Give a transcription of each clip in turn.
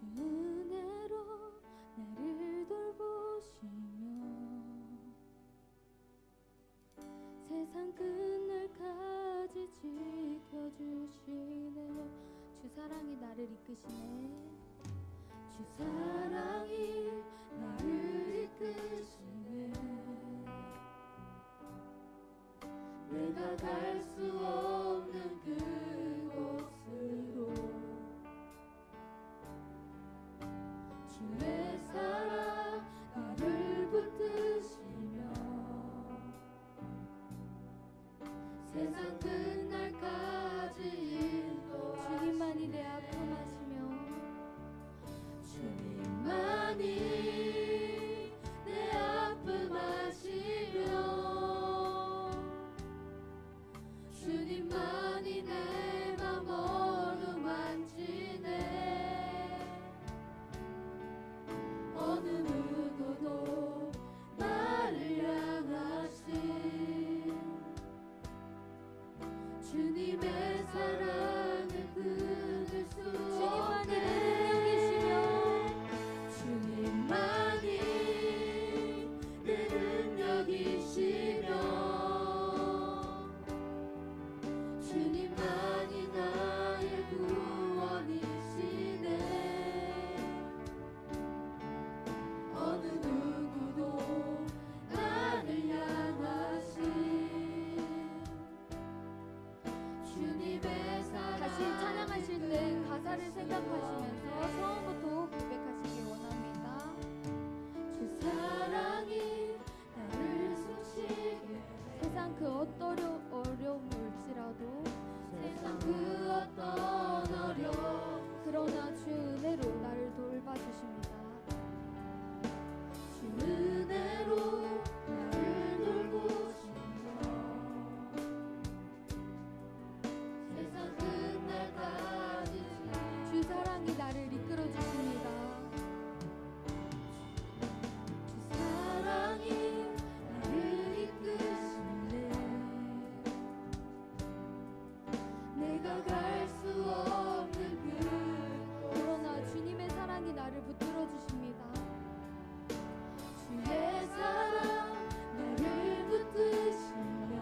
은혜로 나를 돌보시며 세상 끝날까지 지켜주시네요. 주 사랑이 나를 이끄시네. 주 사랑이 나를 이끄시네. 내가 갈 수 없는 그곳으로 주의 사랑 나를 붙드시며 세상 끝날까지 인도하시네. 주님만이 내 아픔 아시며 주님만이 내 아픔 아시며 주님만이 내 맘 어루만지네. 어느 누구도 나를 향하신 주님의 사랑을 끊을 수 주님만이 내 능력이시며 주님만이 나의 구원이시네. 어느 누구도 나를 향하신 주님의 사랑. 다시 찬양하실 때 가사를 생각하시면서 처음부터 고백하시기 원합니다. 주 사랑이 나를 숨쉬게 세상 그 어떤 어려움이 올지라도 세상 그 어떤 어려움 그러나 주 은혜로 나를 돌봐주십니다. 주 은혜로 나를 돌보시며 세상 끝날까지 주 사랑이 나를 이끌어주십니다. 주 사랑이 나를 이끄시네. 내가 갈 수 없는 그러나 주님의 사랑이 나를 붙들어 주십니다. 주의 사랑 나를 붙드시며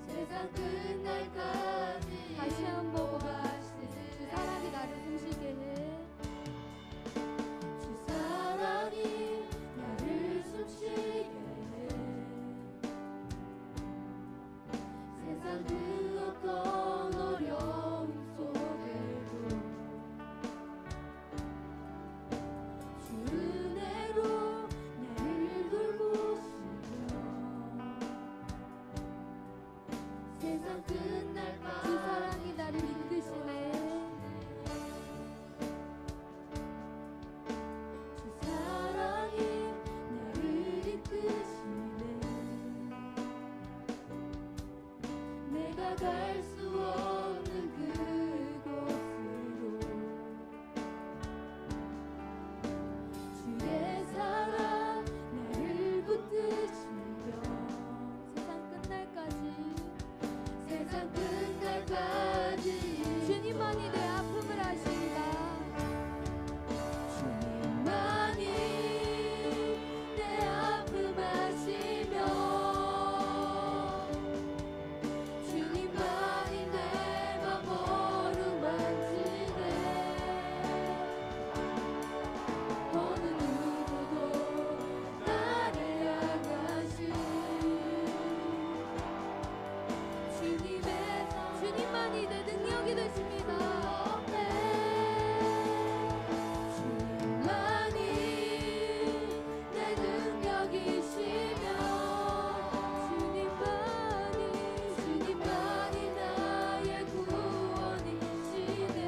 세상 끝날까지 다시 한번 주 사랑이 나를 숨쉬게 해. 주 사랑이 나를 숨쉬게 해. 세상 그 어떤 어려움 속에도 주 은혜로 나를 돌보시며 세상 끝날까지 주 사랑이 나를 이끄시네. 주 사랑이 나를 이끄시네. 내가 갈 수 없는 그곳으로 주의 사랑 나를 붙드시며 세상 끝날까지 세상 끝날까지 주님만이 내 아픔을 아신다. 주님만이 내 아픔 아시며 주님만이 내 맘 어루만지네. 어느 누구도 나를 향하신 주님만이 내 능력이 되십니다. 주님만이 내 능력이시며 주님만이 나의 구원이시네.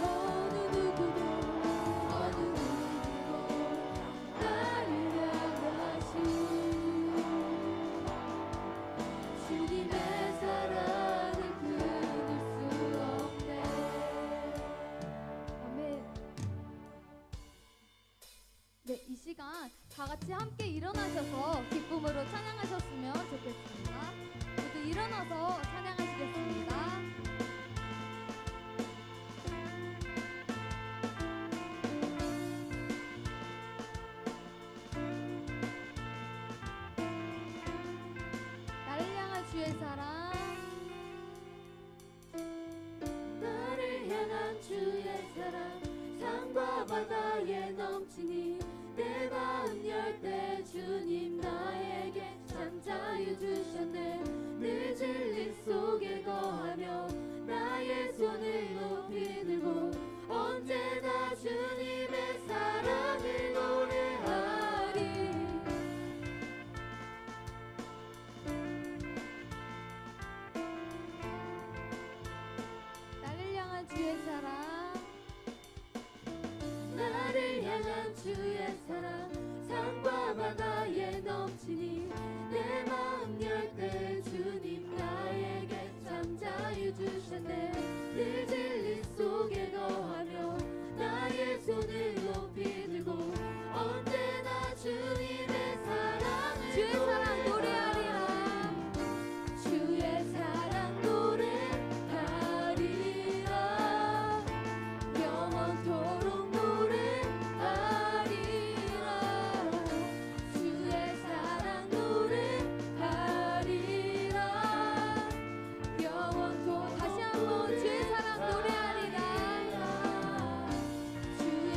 어느 누구도 나를 향하신 주님의 사랑을 끊을 수 없네. 아멘. 네, 이 시간 다 같이 함께 일어나셔서 기쁨으로 찬양하셨으면 좋겠습니다. 모두 일어나서 찬양하시겠습니다. 주의 사랑 산과 바다에 넘치니 내 마음 열 때 주님 나에게 참 자유 주셨네. 늘 진리 속에 거하며 나의 손을 높이 들고 언제나 주님의 사랑을 노래하리. 나를 향한 주의 사랑, 나를 향한 주의 사랑 산과 바다에 넘치니 내 마음 열 때 주님 나에게 참 자유 주셨네. 늘 진리 속에 거하며 나의 손을 높이 들고 언제나 주님의 사랑을 주의 사랑 노래하리라. 주의 사랑 노래하리라. 영원토록 노래하리라. 주의 사랑 노래하리라. 영원토록 다시 한번 주의 사랑 노래하리라. 주의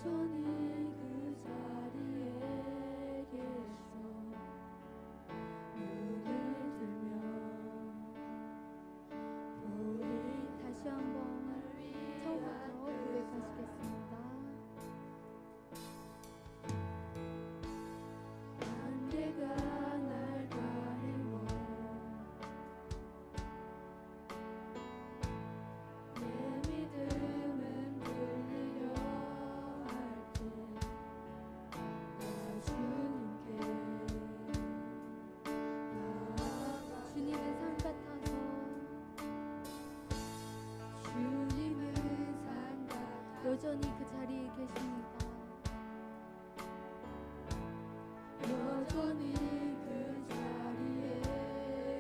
여전히 그 자리에 계셔 눈을 들면 보리 다시 한번 처음부터 고백하시겠습니다. 안개가 날 가리워 내 믿음은 들리려 할 때 나 주님께 나아가 주님의 삶 같아서 주님은 산 같아 여전히 그 자리에 계십니다. 여전히 그 자리에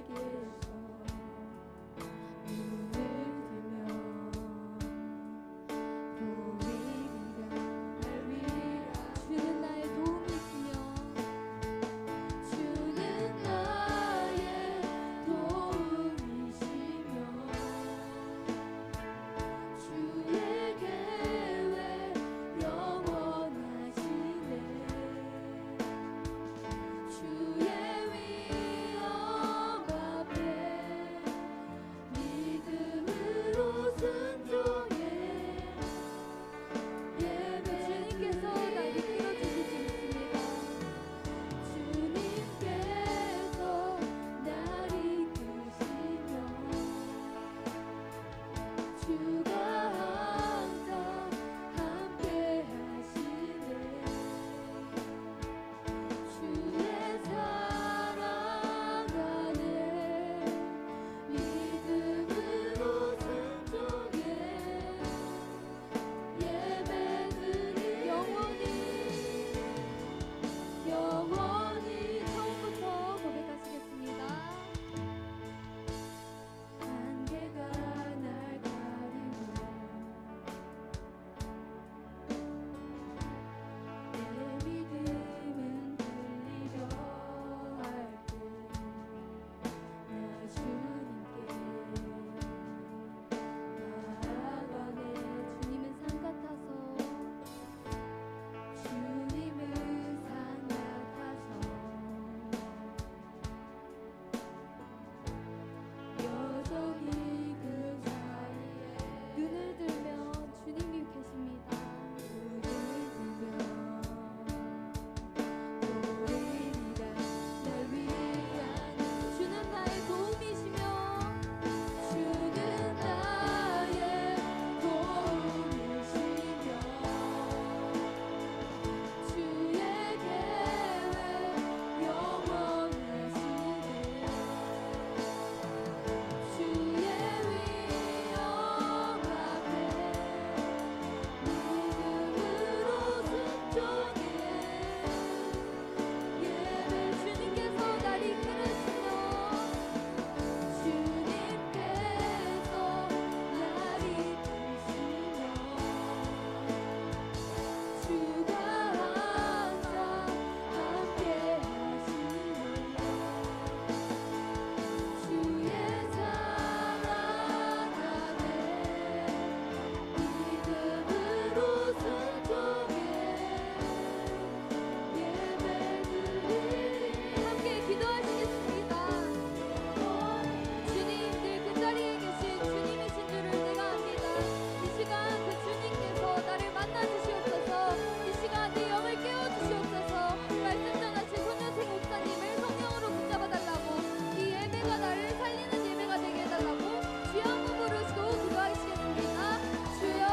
계셔 눈을 들면 보이리라 날 위하여 주는 나의 도움이시며 주는 나의 도움이시며 주의 계획 영원하시네 주의 위엄 앞에 믿음으로 순종해 주님께서 날 이끌어주시지 주님께서 날 이끄시며 주가 항상 함께 하시네 주의 사랑 안에 믿음으로 순종해 예배드리 영원히 처음부터 고백하시겠습니다. 안개가 날 가리워 내 믿음은 들리려 할 때 나 주님께 나아가네 주님의 삶 같아서 주님은 산 같아서 여전히 그 자리에 눈을 들면 주님이 계십니다. 눈을 들면 보이리라 날 위한 주는 나의 도움이시며 주는 나의 도움이시며 주의 계획 영원하시네 주의 위엄 앞에 믿음으로 순종해 예배 주님께서 날 이끌으시며 주님께서 날 이끄시며 주가 항상 함께 하시네 주의 사랑 안에 믿음으로 순종해 예배드리리 함께 기도하시겠습니다. 주님 늘 그 자리에 계신 주님이신 줄을 내가 압니다. 이 시간 그 주님께서 나를 만나 주시옵소서. 이 시간 내 영을 깨워 주시옵소서. 말씀 전하신 손여생 목사님을 성령으로 붙잡아 달라고, 이 예배가 나를 살리는 예배가 되게 해달라고 주여 한번 부르시고 기도하시겠습니다. 주여.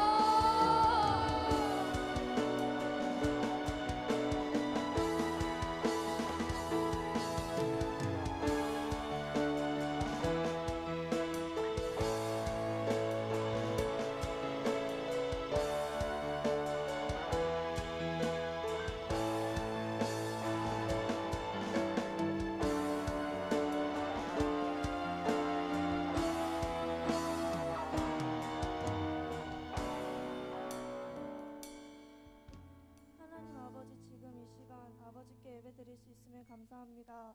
하나님 아버지, 지금 이 시간 아버지께 예배드릴 수 있음에 감사합니다.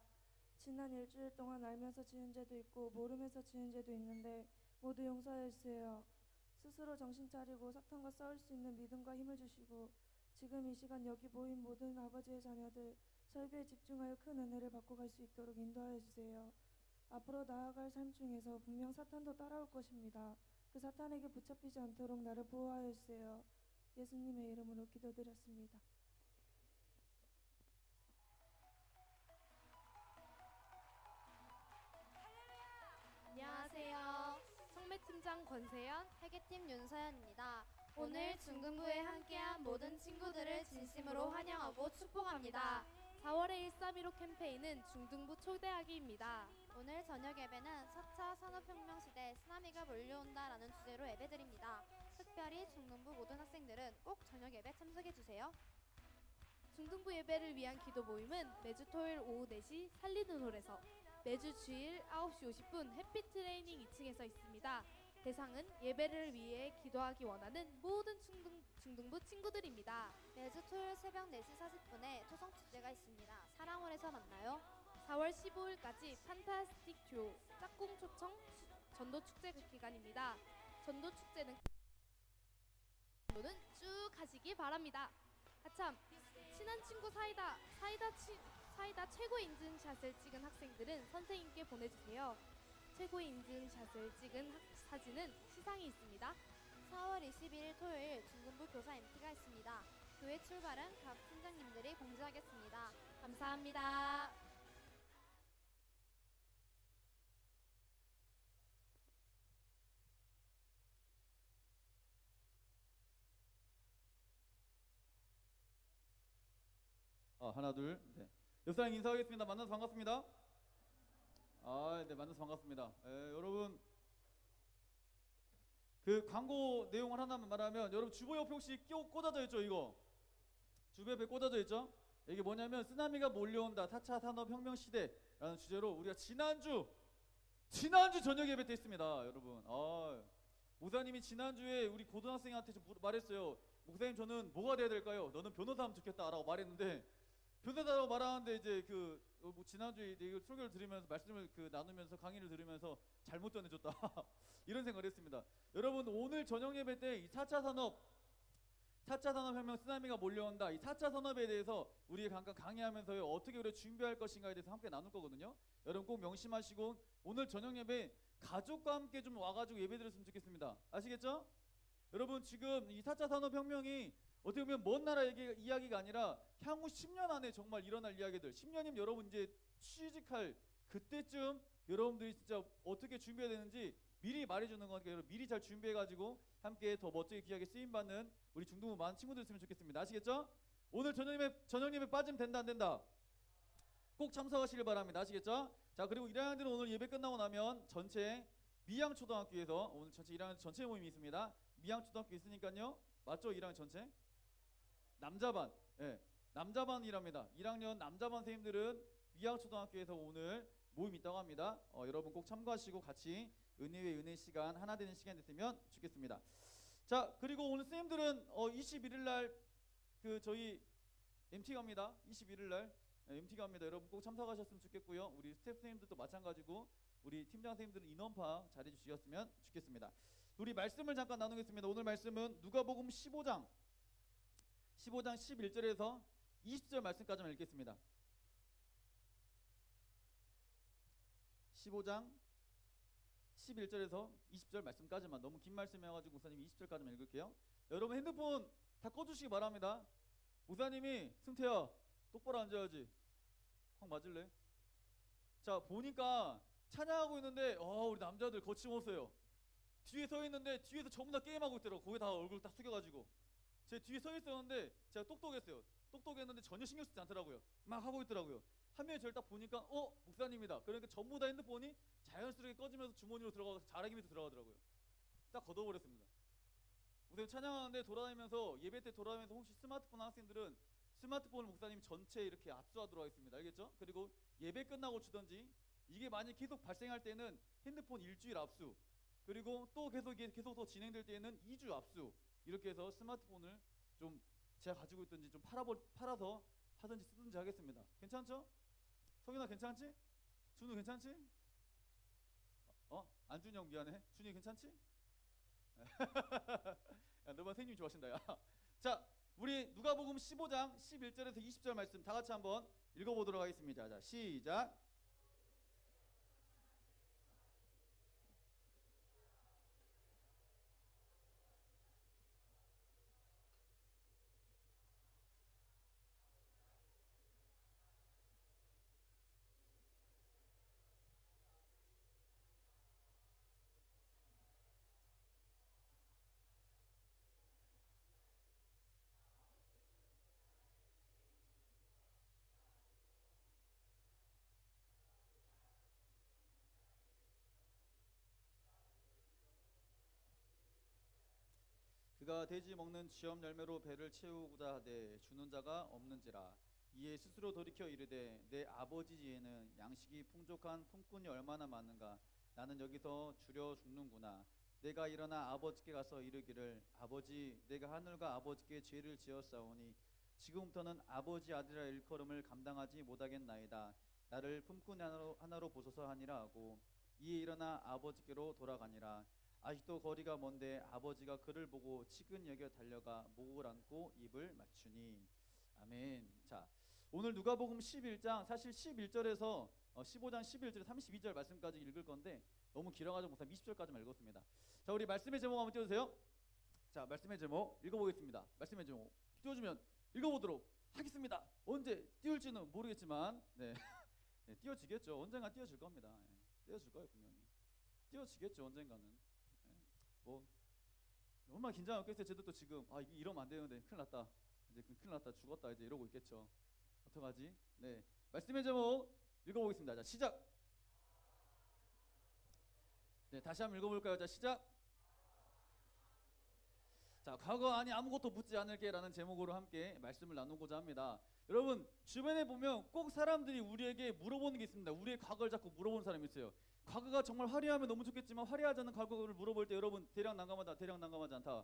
지난 일주일 동안 알면서 지은 죄도 있고 모르면서 지은 죄도 있는데 모두 용서해 주세요. 스스로 정신 차리고 사탄과 싸울 수 있는 믿음과 힘을 주시고 지금 이 시간 여기 모인 모든 아버지의 자녀들 설교에 집중하여 큰 은혜를 받고 갈 수 있도록 인도하여 주세요. 앞으로 나아갈 삶 중에서 분명 사탄도 따라올 것입니다. 그 사탄에게 붙잡히지 않도록 나를 보호하여 주세요. 예수님의 이름으로 기도드렸습니다. 안녕하세요. 성매팀장 권세연, 회계팀 윤서연입니다. 오늘 중등부에 함께한 모든 친구들을 진심으로 환영하고 축복합니다. 4월의 1315 캠페인은 중등부 초대하기입니다. 오늘 저녁 예배는 4차 산업혁명 시대 쓰나미가 몰려온다라는 주제로 예배드립니다. 특별히 중등부 모든 학생들은 꼭 저녁 예배 참석해주세요. 중등부 예배를 위한 기도 모임은 매주 토요일 오후 4시 살리는 홀에서, 매주 주일 9시 50분 햇빛 트레이닝 2층에서 있습니다. 대상은 예배를 위해 기도하기 원하는 모든 중등부 친구들입니다. 매주 토요일 새벽 4시 40분에 토성축제가 있습니다. 사랑홀에서 만나요. 4월 15일까지 판타스틱 듀오 짝꿍 초청 전도축제 기간입니다. 전도축제는 쭉 가시기 바랍니다. 아참, 친한 친구 사이다 최고 인증샷을 찍은 학생들은 선생님께 보내주세요. 최고 인증샷을 찍은 사진은 시상이 있습니다. 4월 21일 토요일 중등부 교사 MT가 있습니다. 교회 출발은 각 팀장님들이 공지하겠습니다. 감사합니다. 하나 둘. 네. 옆사람 인사하겠습니다. 만나서 반갑습니다. 네, 만나서 반갑습니다. 여러분, 그 광고 내용을 하나만 말하면, 여러분 주보 옆에 혹시 꽂아져 있죠? 이거 주보 옆에 꽂아져 있죠? 이게 뭐냐면 쓰나미가 몰려온다 4차 산업혁명 시대라는 주제로 우리가 지난주 저녁 예배 때 했습니다. 여러분, 목사님이 지난주에 우리 고등학생한테 말했어요. 목사님, 저는 뭐가 돼야 될까요? 너는 변호사 하면 좋겠다 라고 말했는데, 변호사라고 말하는데 이제 지난주에 이걸 설교를 들으면서 말씀을 나누면서 강의를 들으면서 잘못 전해줬다 이런 생각을 했습니다. 여러분, 오늘 저녁 예배 때 이 4차 산업혁명 쓰나미가 몰려온다, 이 4차 산업에 대해서 우리가 잠깐 강의하면서 어떻게 우리가 준비할 것인가에 대해서 함께 나눌 거거든요. 여러분 꼭 명심하시고 오늘 저녁 예배 가족과 함께 좀 와가지고 예배 드렸으면 좋겠습니다. 아시겠죠? 여러분, 지금 이 4차 산업혁명이 어떻게 보면 먼 나라 이야기가 아니라 향후 10년 안에 정말 일어날 이야기들, 10년이면 여러분 이제 취직할 그때쯤 여러분들이 진짜 어떻게 준비해야 되는지 미리 말해주는 거니까 여러분 미리 잘 준비해가지고 함께 더 멋지게 귀하게 쓰임받는 우리 중등부 많은 친구들 있으면 좋겠습니다. 아시겠죠? 오늘 저녁 예배 빠지면 된다 안 된다? 꼭 참석하시길 바랍니다. 아시겠죠? 자, 그리고 1학년들은 오늘 예배 끝나고 나면 전체 미양초등학교에서 오늘 전체 1학년 전체 모임이 있습니다. 미양초등학교 있으니까요. 맞죠? 1학년 전체? 남자반, 남자반이랍니다. 1학년 남자반 선생님들은 미양초등학교에서 오늘 모임 있다고 합니다. 여러분 꼭 참고하시고 같이 은혜 위에 은혜 시간, 하나 되는 시간 됐으면 좋겠습니다. 자, 그리고 오늘 선생님들은 21일 날 저희 MT 갑니다. 21일 날 MT 갑니다. 여러분 꼭 참석하셨으면 좋겠고요. 우리 스태프 선생님들도 마찬가지고 우리 팀장 선생님들은 인원파 잘해 주셨으면 좋겠습니다. 우리 말씀을 잠깐 나누겠습니다. 오늘 말씀은 누가복음 15장 11절에서 20절 말씀까지만 읽겠습니다. 15장 11절에서 20절 말씀까지만, 너무 긴 말씀이어가지고 목사님이 20절까지만 읽을게요. 여러분 핸드폰 다 꺼주시기 바랍니다. 목사님이 승태야 똑바로 앉아야지. 확 맞을래? 자, 보니까 찬양하고 있는데 우리 남자들 거침없어요. 뒤에 서 있는데 뒤에서 전부 다 게임하고 있더라고. 거기 다 얼굴 딱 숙여가지고 제 뒤에 서 있었는데 제가 똑똑했는데 전혀 신경 쓰지 않더라고요. 막 하고 있더라고요. 한 명이 저를 딱 보니까 목사님이다. 그러니까 전부 다 핸드폰이 자연스럽게 꺼지면서 주머니로 들어가서 자라기 밑에 들어가더라고요. 딱 걷어버렸습니다. 목사님 찬양하는데 돌아다니면서 예배 때 돌아다니면서 혹시 스마트폰 학생들은 스마트폰을 목사님이 전체 이렇게 압수하도록 하겠습니다. 알겠죠? 그리고 예배 끝나고 주던지, 이게 만약 계속 발생할 때는 핸드폰 일주일 압수, 그리고 또 계속 더 진행될 때에는 2주 압수, 이렇게 해서 스마트폰을 좀 제가 가지고 있든지 좀 팔아서 하든지 쓰든지 하겠습니다. 괜찮죠? 성윤아 괜찮지? 준우 괜찮지? 안준이 형 미안해. 준이 괜찮지? 야, 너만 선생님이 좋아하신다. 야. 자, 우리 우리 누가복음 15장 11절에서 20절 말씀 다 같이 한번 읽어보도록 하겠습니다. 자, 시작. 그가 돼지 먹는 쥐염 열매로 배를 채우고자 하되 주는 자가 없는지라. 이에 스스로 돌이켜 이르되 내 아버지 집에는 양식이 풍족한 품꾼이 얼마나 많은가. 나는 여기서 줄여 죽는구나. 내가 일어나 아버지께 가서 이르기를 아버지 내가 하늘과 아버지께 죄를 지었사오니 지금부터는 아버지 아들이라 일컬음을 감당하지 못하겠나이다. 나를 품꾼 하나로 보소서 하니라 하고 이에 일어나 아버지께로 돌아가니라. 아직도 거리가 먼데 아버지가 그를 보고 치근 여겨 달려가 목을 안고 입을 맞추니. 아멘. 자, 오늘 누가복음 11장 사실 11절에서 15장 11절 32절 말씀까지 읽을 건데 너무 길어가지고 우선 20절까지만 읽었습니다. 자, 우리 말씀의 제목 한번 띄워주세요. 자, 말씀의 제목 읽어보겠습니다. 말씀의 제목 띄워주면 읽어보도록 하겠습니다. 언제 띄울지는 모르겠지만 네, 네 띄워지겠죠. 언젠가 띄워질 겁니다. 네, 띄워질 거예요 분명히. 띄워지겠죠 언젠가는. 뭐 얼마나 긴장했겠어요. 쟤도 또 지금 이게 이러면 안 되는데 큰일 났다. 이제 큰일 났다 죽었다 이제 이러고 있겠죠. 어떡하지? 네 말씀의 제목 읽어보겠습니다. 자 시작. 네 다시 한번 읽어볼까요? 자 시작. 자 과거 아니 아무것도 묻지 않을게 라는 제목으로 함께 말씀을 나누고자 합니다. 여러분 주변에 보면 꼭 사람들이 우리에게 물어보는 게 있습니다. 우리의 과거를 자꾸 물어보는 사람이 있어요. 과거가 정말 화려하면 너무 좋겠지만 화려하지 않은 과거를 물어볼 때 여러분 대략 난감하다, 대략 난감하지 않다,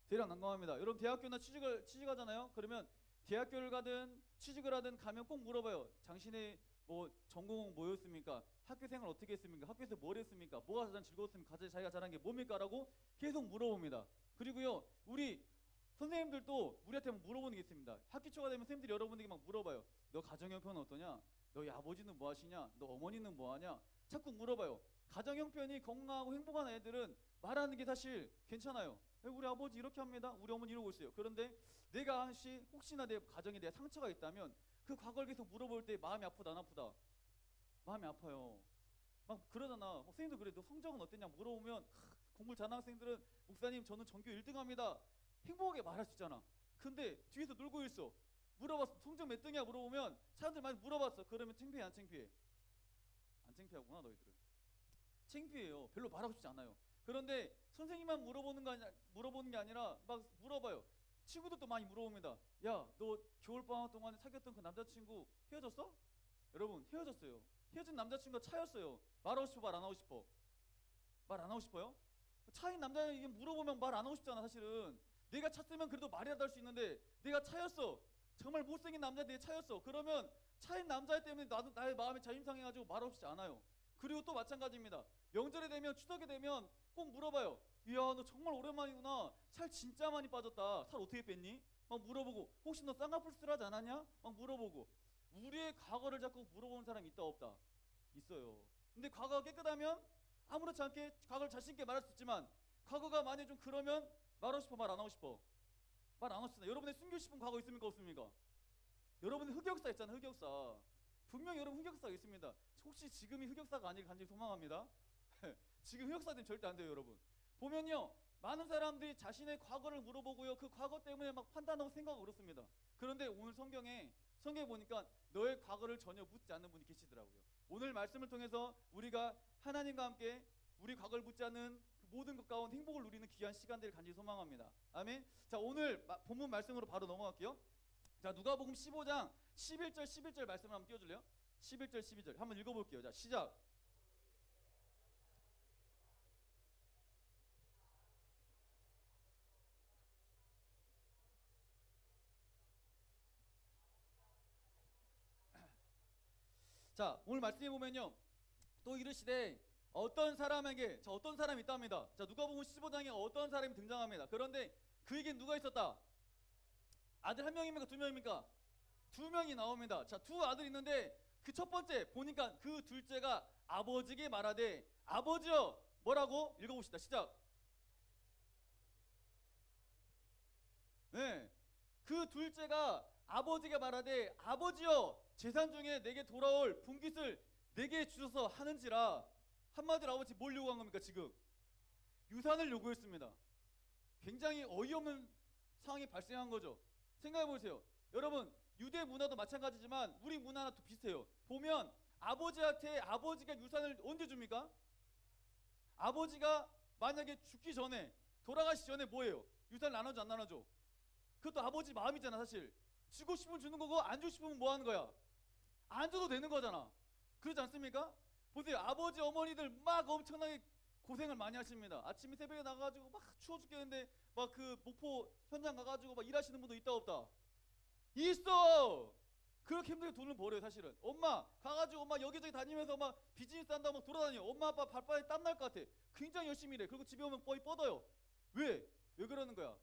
대략 난감합니다. 여러분 대학교나 취직하잖아요. 그러면 대학교를 가든 취직을 하든 가면 꼭 물어봐요. 당신의 뭐 전공은 뭐였습니까? 학교 생활 어떻게 했습니까? 학교에서 뭘 했습니까? 뭐가 가장 즐거웠습니까? 가장 자기가 잘한 게 뭡니까? 라고 계속 물어봅니다. 그리고요 우리 선생님들도 우리한테 물어보는 게 있습니다. 학기 초가 되면 선생님들이 여러분에게 막 물어봐요. 너 가정 형편은 어떠냐? 너희 아버지는 뭐 하시냐? 너 어머니는 뭐 하냐? 자꾸 물어봐요. 가정 형편이 건강하고 행복한 애들은 말하는 게 사실 괜찮아요. 우리 아버지 이렇게 합니다. 우리 어머니 이러고 있어요. 그런데 내가 혹시나 내 가정에 대한 상처가 있다면 그 과거를 계속 물어볼 때 마음이 아프다 안 아프다? 마음이 아파요. 막 그러잖아. 선생님도 그래. 너 성적은 어땠냐 물어보면 공부 잘하는 학생들은 목사님 저는 전교 1등 합니다. 행복하게 말할 수 있잖아. 근데 뒤에서 놀고 있어. 물어봤어. 성적 몇 등이야 물어보면 사람들 많이 물어봤어. 그러면 창피해 안 창피해? 안 창피하구나 너희들은. 창피해요. 별로 말하고 싶지 않아요. 그런데 선생님만 물어보는 게 아니라 막 물어봐요. 친구들도 많이 물어봅니다. 야, 너 겨울방학 동안에 사귀었던 그 남자친구 헤어졌어? 여러분 헤어졌어요. 헤어진 남자친구가 차였어요. 말하고 싶어 말 안 하고 싶어? 말 안 하고 싶어요? 차인 남자에게 물어보면 말 안 하고 싶잖아 사실은. 내가 찼으면 그래도 말이라도 할 수 있는데 내가 차였어. 정말 못생긴 남자 내 차였어. 그러면 차인 남자 때문에 나의 마음이 자존심 상해가지고 말하고 싶지 않아요. 그리고 또 마찬가지입니다. 명절에 되면 추석에 되면 꼭 물어봐요. 이야 너 정말 오랜만이구나. 살 진짜 많이 빠졌다. 살 어떻게 뺐니? 막 물어보고 혹시 너 쌍꺼풀 수술하지 않았냐? 막 물어보고. 우리의 과거를 자꾸 물어보는 사람이 있다 없다? 있어요. 근데 과거가 깨끗하면 아무렇지 않게 과거를 자신 있게 말할 수 있지만 과거가 만약에 좀 그러면 말하고 싶어 말 안 하고 싶어? 말 안 하고 싶다. 여러분의 숨기고 싶은 과거 있습니까 없습니까? 여러분의 흑역사 있잖아요. 흑역사. 분명히 여러분 흑역사가 있습니다. 혹시 지금이 흑역사가 아니길 간절히 소망합니다. 지금 흑역사는 절대 안 돼요 여러분. 보면요 많은 사람들이 자신의 과거를 물어보고요 그 과거 때문에 막 판단하고 생각하고 그렇습니다. 그런데 오늘 성경에 보니까 너의 과거를 전혀 묻지 않는 분이 계시더라고요. 오늘 말씀을 통해서 우리가 하나님과 함께 우리 과거를 묻지 않는 그 모든 것 가운데 행복을 누리는 귀한 시간들을 간절히 소망합니다. 아멘. 자 오늘 본문 말씀으로 바로 넘어갈게요. 자 누가복음 15장 11절 말씀을 한번 띄워줄래요? 11절 12절 한번 읽어볼게요. 자 시작. 자 오늘 말씀해 보면요 또 이르시되 어떤 사람에게 어떤 사람이 있답니다. 자 누가복음 15장에 어떤 사람이 등장합니다. 그런데 그에게 누가 있었다? 아들 한 명입니까? 두 명입니까? 두 명이 나옵니다. 자, 두 아들이 있는데 그 첫 번째 보니까 그 둘째가 아버지에게 말하되 아버지여 뭐라고? 읽어봅시다. 시작. 네, 그 둘째가 아버지에게 말하되 아버지여 재산 중에 내게 돌아올 분깃을 내게 주소서 하는지라. 한마디로 아버지 뭘 요구한 겁니까? 지금 유산을 요구했습니다. 굉장히 어이없는 상황이 발생한 거죠. 생각해 보세요. 여러분 유대 문화도 마찬가지지만 우리 문화나 또 비슷해요. 보면 아버지한테 아버지가 유산을 언제 줍니까? 아버지가 만약에 죽기 전에 돌아가시기 전에 뭐예요? 유산을 나눠줘 안 나눠줘? 그것도 아버지 마음이잖아. 사실 주고 싶으면 주는 거고 안 주고 싶으면 뭐 하는 거야? 안 줘도 되는 거잖아. 그렇지 않습니까? 보세요. 아버지 어머니들 막 엄청나게 고생을 많이 하십니다. 아침에 새벽에 나가가지고 막 추워 죽겠는데 막 그 목포 현장 가가지고 막 일하시는 분도 있다 없다? 있어. 그렇게 힘들게 돈을 벌어요. 사실은 엄마 가가지고 엄마 여기저기 다니면서 막 비즈니스 한다고 막 돌아다녀. 엄마 아빠 발바닥에 땀날 것 같아. 굉장히 열심히 일해. 그리고 집에 오면 거의 뻗어요. 왜? 왜 그러는 거야?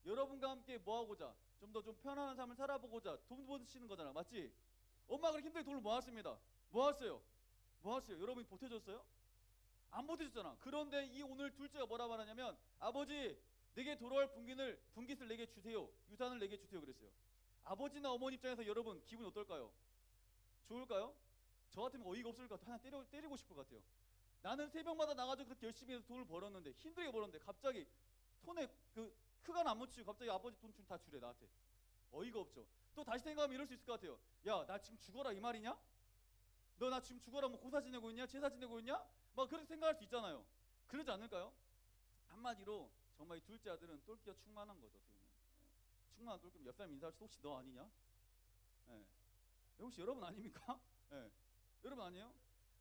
여러분과 함께 뭐 하고자 좀 더 좀 편안한 삶을 살아보고자 돈 버시는 거잖아. 맞지? 엄마가 그렇게 힘들게 돈을 모았습니다. 모았어요. 모았어요. 여러분이 보태줬어요? 안 보태줬잖아. 그런데 이 오늘 둘째가 뭐라 말하냐면 아버지 내게 돌아올 분깃을 내게 주세요. 유산을 내게 주세요. 그랬어요. 아버지나 어머니 입장에서 여러분 기분이 어떨까요? 좋을까요? 저 같으면 어이가 없을 것 같아요. 하나 때리고 싶을 것 같아요. 나는 새벽마다 나가지고 그렇게 열심히 해서 돈을 벌었는데 힘들게 벌었는데 갑자기 손에 그 크간 안 묻히고 갑자기 아버지 돈 다 주래 나한테. 어이가 없죠. 또 다시 생각하면 이럴 수 있을 것 같아요. 야, 나 지금 죽어라 이 말이냐? 너 나 지금 죽어라 뭐 고사 지내고 있냐? 제사 지내고 있냐? 막 그렇게 생각할 수 있잖아요. 그러지 않을까요? 한마디로 정말 이 둘째 아들은 똘끼가 충만한 거죠. 어떻게 보면. 충만한 똘끼. 옆 사람 인사할 때 혹시 너 아니냐? 예. 혹시 여러분 아닙니까? 예. 여러분 아니에요?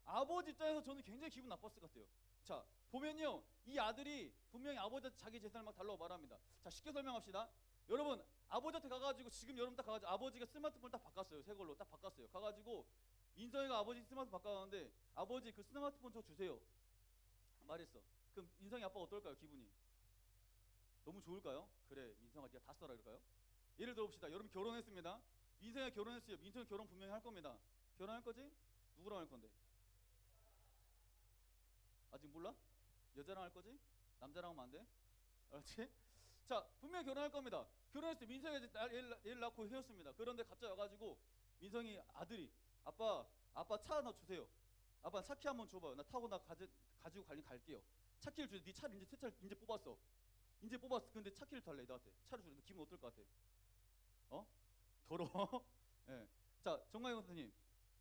아버지 입장에서 저는 굉장히 기분 나빴을 것 같아요. 자, 보면요. 이 아들이 분명히 아버지한테 자기 재산을 막 달라고 말합니다. 자, 쉽게 설명합시다. 여러분, 아버지한테 가가지고 지금 여러분 딱 가가지고 아버지가 스마트폰을 딱 바꿨어요. 새 걸로 딱 바꿨어요. 가가지고 민성이가 아버지 스마트폰 바꿔놨는데 아버지 그 스마트폰 저 주세요. 말했어. 그럼 민성이 아빠 어떨까요? 기분이? 너무 좋을까요? 그래, 민성아 네가 다 써라 이럴까요? 예를 들어봅시다. 여러분 결혼했습니다. 민성이가 결혼했어요. 민성이 결혼 분명히 할 겁니다. 결혼할 거지? 누구랑 할 건데? 아직 몰라? 여자랑 할 거지? 남자랑 하면 안 돼? 알았지? 자, 분명히 결혼할 겁니다. 결혼했을 때 민성이가 이제 애를 낳고 헤어졌습니다. 그런데 갑자기 와가지고 민성이 아들이 아빠 차 하나 주세요. 아빠 차 키 한번 줘봐요. 나 타고 가지고 갈게요. 차 키를 주세요. 네 차를 이제 새 차를 이제 뽑았어. 이제 뽑았어. 근데 차 키를 달래 나한테. 차를 주는데 기분 어떨 것 같아? 어? 더러워? 예. 자, 정마이 선생님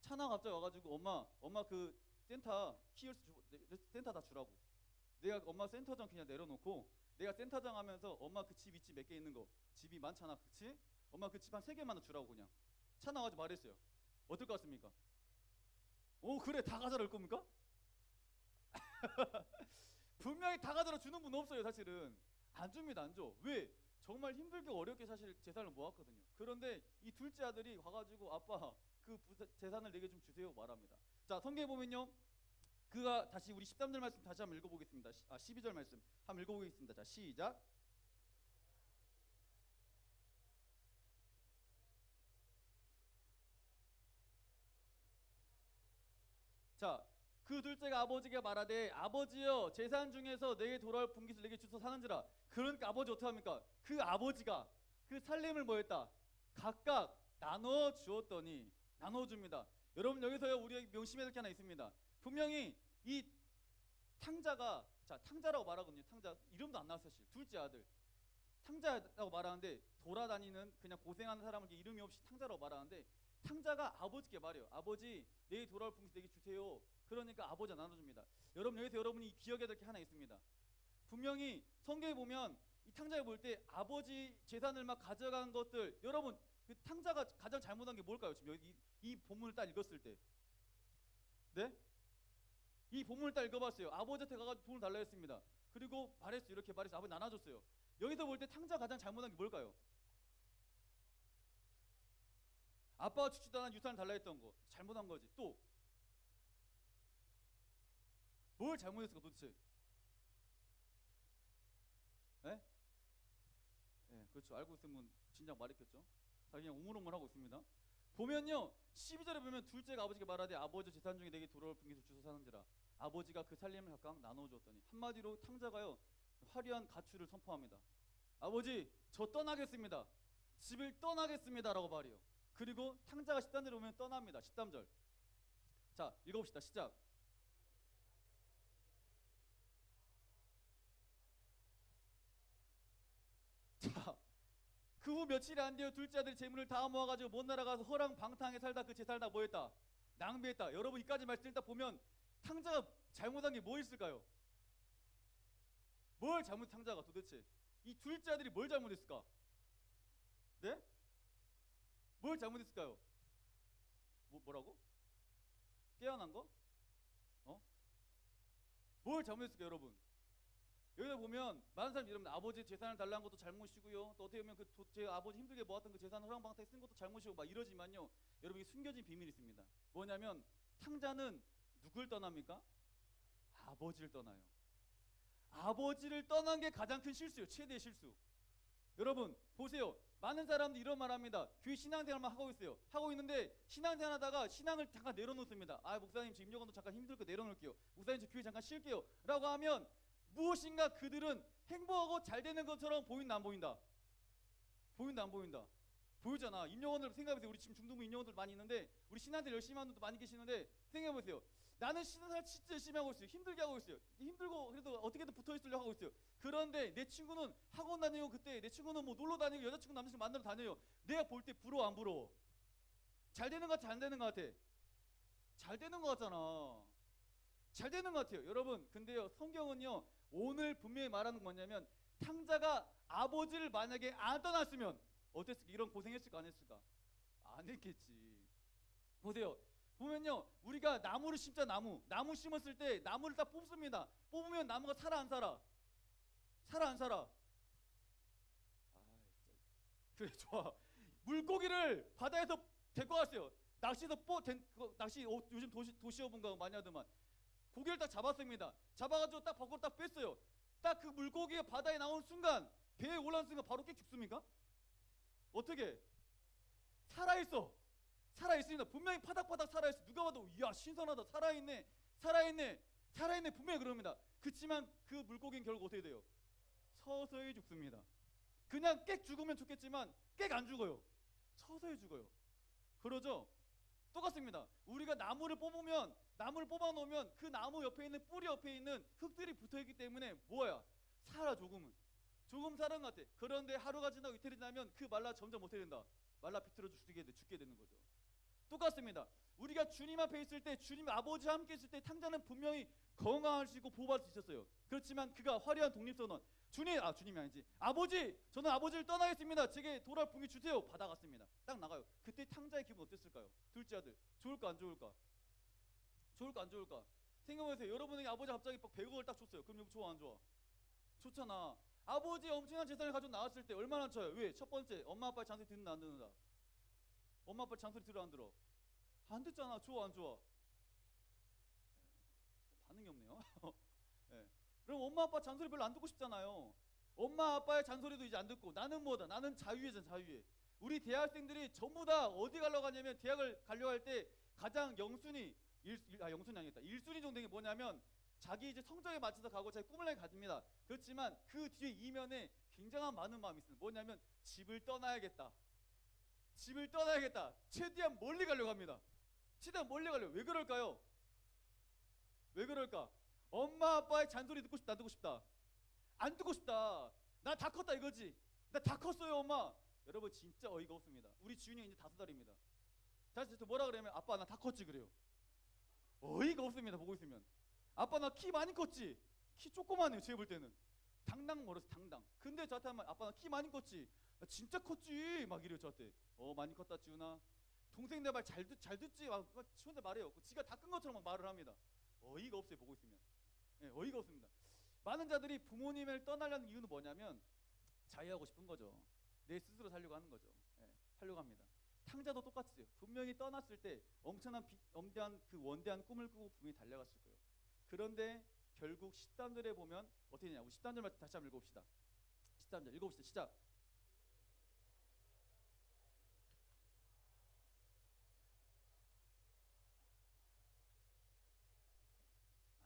차나 갑자기 와가지고 엄마 그 센터 키열스 센터 다 주라고. 내가 엄마 센터장 그냥 내려놓고 내가 센터장 하면서 엄마 그 집 있지 몇 개 있는 거 집이 많잖아, 그치? 엄마 그 집 한 3개만 주라고 그냥. 차 나가지고 말했어요. 어떨 것 같습니까? 오, 그래 다 가져라 할 겁니까? 분명히 다 가져라 주는 분 없어요. 사실은 안 줍니다. 안 줘. 왜? 정말 힘들게 어렵게 사실 재산을 모았거든요. 그런데 이 둘째 아들이 와가지고 아빠 그 재산을 내게 좀 주세요 말합니다. 자, 성경에 보면요. 그가 다시 우리 13절 말씀 다시 한번 읽어보겠습니다. 12절 말씀 한번 읽어보겠습니다. 자, 시작. 자, 그 둘째가 아버지에게 말하되 아버지여 재산 중에서 내게 돌아올 분깃을 내게 주소 사는지라. 그러니까 아버지 어떻게 합니까? 그 아버지가 그 살림을 뭐했다? 각각 나눠 주었더니 나눠줍니다. 여러분 여기서요 우리 명심해야 될 게 하나 있습니다. 분명히 이 탕자가 자 탕자라고 말하거든요. 탕자 이름도 안 나왔어요. 사실 둘째 아들 탕자라고 말하는데 돌아다니는 그냥 고생하는 사람을 이름이 없이 탕자라고 말하는데 탕자가 아버지께 말해요. 아버지 내일 돌아올 분깃 내게 주세요. 그러니까 아버지가 나눠줍니다. 여러분 여기서 여러분이 기억해야 될 게 하나 있습니다. 분명히 성경에 보면 이 탕자에 볼 때 아버지 재산을 막 가져간 것들 여러분 그 탕자가 가장 잘못한 게 뭘까요? 지금 여기 이 본문을 딱 읽었을 때 네? 이 본문을 딱 읽어봤어요. 아버지한테 가가지고 돈을 달라 했습니다. 그리고 말했어요. 이렇게 말해서 아버지 나눠줬어요. 여기서 볼 때 탕자 가장 잘못한 게 뭘까요? 아빠가 죽지도 않은 유산을 달라 했던 거 잘못한 거지. 또 뭘 잘못했을까 도대체? 네? 네. 그렇죠. 알고 있으면 진작 말했겠죠. 자, 그냥 우물우물하고 있습니다. 보면요, 12절에 보면 둘째가 아버지께 말하되 아버지 재산 중에 내게 돌아올 분깃을 주소 사는지라. 아버지가 그 살림을 각각 나눠주었더니, 한마디로 탕자가요 화려한 가축을 선포합니다. 아버지, 저 떠나겠습니다. 집을 떠나겠습니다 라고 말해요. 그리고 탕자가 13절에 보면 떠납니다. 13절. 자, 읽어봅시다. 시작. 자, 그 후 며칠이 안 되어 둘째 아들이 재물을 다 모아가지고 먼 나라 가서 허랑방탕하게 살다 그 재산을 다 뭐했다? 낭비했다. 여러분, 이까지 말씀 일단 보면 탕자가 잘못한 게 뭐 있을까요? 뭘 잘못, 탕자가 도대체 이 둘째 아들이 뭘 잘못했을까? 네? 뭘 잘못했을까요? 뭐라고? 깨어난 거? 뭘 잘못했을까요, 여러분? 여기다 보면 많은 사람이 여러분 아버지 재산을 달라는 것도 잘못이고요. 또 어떻게 보면 제 아버지 힘들게 모았던 그 재산을 허랑방탕에 쓴 것도 잘못이고 막 이러지만요. 여러분, 이 숨겨진 비밀이 있습니다. 뭐냐면 탕자는 누굴 떠납니까? 아버지를 떠나요. 아버지를 떠난 게 가장 큰 실수예요. 최대의 실수. 여러분 보세요. 많은 사람들이 이런 말 합니다. 교회 신앙생활만 하고 있어요. 하고 있는데 신앙생활 하다가 신앙을 잠깐 내려놓습니다. 아, 목사님 저 임력원도 잠깐 힘들고 내려놓을게요. 목사님 저 교회 잠깐 쉴게요 라고 하면 무엇인가 그들은 행복하고 잘 되는 것처럼 보인다 안 보인다? 보인다 안 보인다? 보이잖아. 임력원들 생각해보세요. 우리 지금 중등부 임력원들 많이 있는데 우리 신앙생활 열심히 하는 분도 많이 계시는데 생각해보세요. 나는 신앙생활 진짜 열심히 하고 있어요. 힘들게 하고 있어요. 힘들고 그래도 어떻게든 붙어있으려고 하고 있어요. 그런데 내 친구는 학원 다니고 그때 내 친구는 뭐 놀러 다니고 여자친구 남자친구 만나러 다녀요. 내가 볼 때 부러워 안 부러워? 잘 되는 것 같아 안 되는 것 같아? 잘 되는 것 같잖아. 잘 되는 것 같아요. 여러분 근데요 성경은요 오늘 분명히 말하는 건 뭐냐면 탕자가 아버지를 만약에 안 떠났으면 어땠을까? 이런 고생했을까 안 했을까? 안 했겠지. 보세요. 보면요 우리가 나무를 심자. 나무 심었을 때 나무를 딱 뽑습니다. 뽑으면 나무가 살아 안 살아? 살아 안 살아? 그래 좋아. 물고기를 바다에서 데리고 왔어요. 낚시에서 낚시 요즘 도시어분가 많이 하더만. 고기를 딱 잡았습니다. 잡아가지고 딱 밖으로 딱 뺐어요. 딱 그 물고기가 바다에 나온 순간 배에 올라온 순간 바로 깨 죽습니까? 어떻게? 살아있어. 살아있습니다. 분명히 파닥파닥 살아있어. 누가 봐도 이야 신선하다. 살아있네 분명히 그럽니다. 그렇지만 그 물고기는 결국 어떻게 돼요? 서서히 죽습니다. 그냥 깨 죽으면 좋겠지만 깨 안 죽어요. 서서히 죽어요. 그러죠? 똑같습니다. 우리가 나무를 뽑아놓으면 그 나무 옆에 있는 뿌리 옆에 있는 흙들이 붙어있기 때문에 뭐야? 살아. 조금 사는 것 같아. 그런데 하루가 지나고 이틀이 지나면 그 말라 점점 어떻게 된다? 말라 비틀어져 죽게 되는 거죠. 똑같습니다. 우리가 주님 앞에 있을 때 주님 아버지와 함께 있을 때 탕자는 분명히 건강할 수 있고 보호받을 수 있었어요. 그렇지만 그가 화려한 독립선언 주님이 아니지 아버지 저는 아버지를 떠나겠습니다. 제게 돌아올 분깃 주세요. 받아갔습니다. 딱 나가요. 그때 탕자의 기분 어땠을까요? 둘째 아들 좋을까 안 좋을까? 좋을까 안 좋을까? 생각해보세요. 여러분에게 아버지가 갑자기 100억을 딱 줬어요. 그럼 좋아 안 좋아? 좋잖아. 아버지 엄청난 재산을 가지고 나왔을 때 얼마나 쳐요? 왜? 첫 번째 엄마 아빠의 잔소리 듣는다 안 듣는다? 엄마 아빠 잔소리 들어 안 들어? 안 듣잖아. 좋아 안 좋아? 반응이 없네요. 네. 그럼 엄마 아빠 잔소리 별로 안 듣고 싶잖아요. 엄마 아빠의 잔소리도 이제 안 듣고 나는 뭐다? 나는 자유예잖아. 자유예. 우리 대학생들이 전부 다 어디 가려고 하냐면 대학을 가려고 할 때 가장 영순위 영순위 아니겠다. 1순위 정도 된 게 뭐냐면 자기 이제 성적에 맞춰서 가고 자기 꿈을 향해 가집니다. 그렇지만 그 뒤에 이면에 굉장한 많은 마음이 있습니다. 뭐냐면 집을 떠나야겠다. 최대한 멀리 가려고 합니다. 최대한 멀리 가려고. 왜 그럴까요? 왜 그럴까? 엄마 아빠의 잔소리 듣고 싶다 안 듣고 싶다? 안 듣고 싶다. 나 다 컸다 이거지. 나 다 컸어요 엄마. 여러분 진짜 어이가 없습니다. 우리 지훈이가 이제 5살입니다. 자서 뭐라 그러면 아빠 나 다 컸지 그래요. 어이가 없습니다. 보고 있으면. 아빠 나 키 많이 컸지? 키 조그마해요. 제가 볼 때는. 당당 멀어서 당당. 근데 저한테 하면 아빠 나 키 많이 컸지? 나 진짜 컸지? 막 이래요 저한테. 많이 컸다 지훈아. 동생 내 말 잘 듣지? 막 지훈한테 말해요. 지가 다 큰 것처럼 막 말을 합니다. 어이가 없어요. 보고 있으면. 네, 어이가 없습니다. 많은 자들이 부모님을 떠나려는 이유는 뭐냐면 자유하고 싶은 거죠. 내 스스로 살려고 하는 거죠. 네, 하려고 합니다. 탕자도 똑같으세요. 분명히 떠났을 때 엄청난 원대한 꿈을 꾸고 분명히 달려갔을 거예요. 그런데 결국 13절에 보면 어떻게 되냐? 우리 13절 말씀 다시 한번 읽어봅시다. 13절 읽어봅시다. 시작.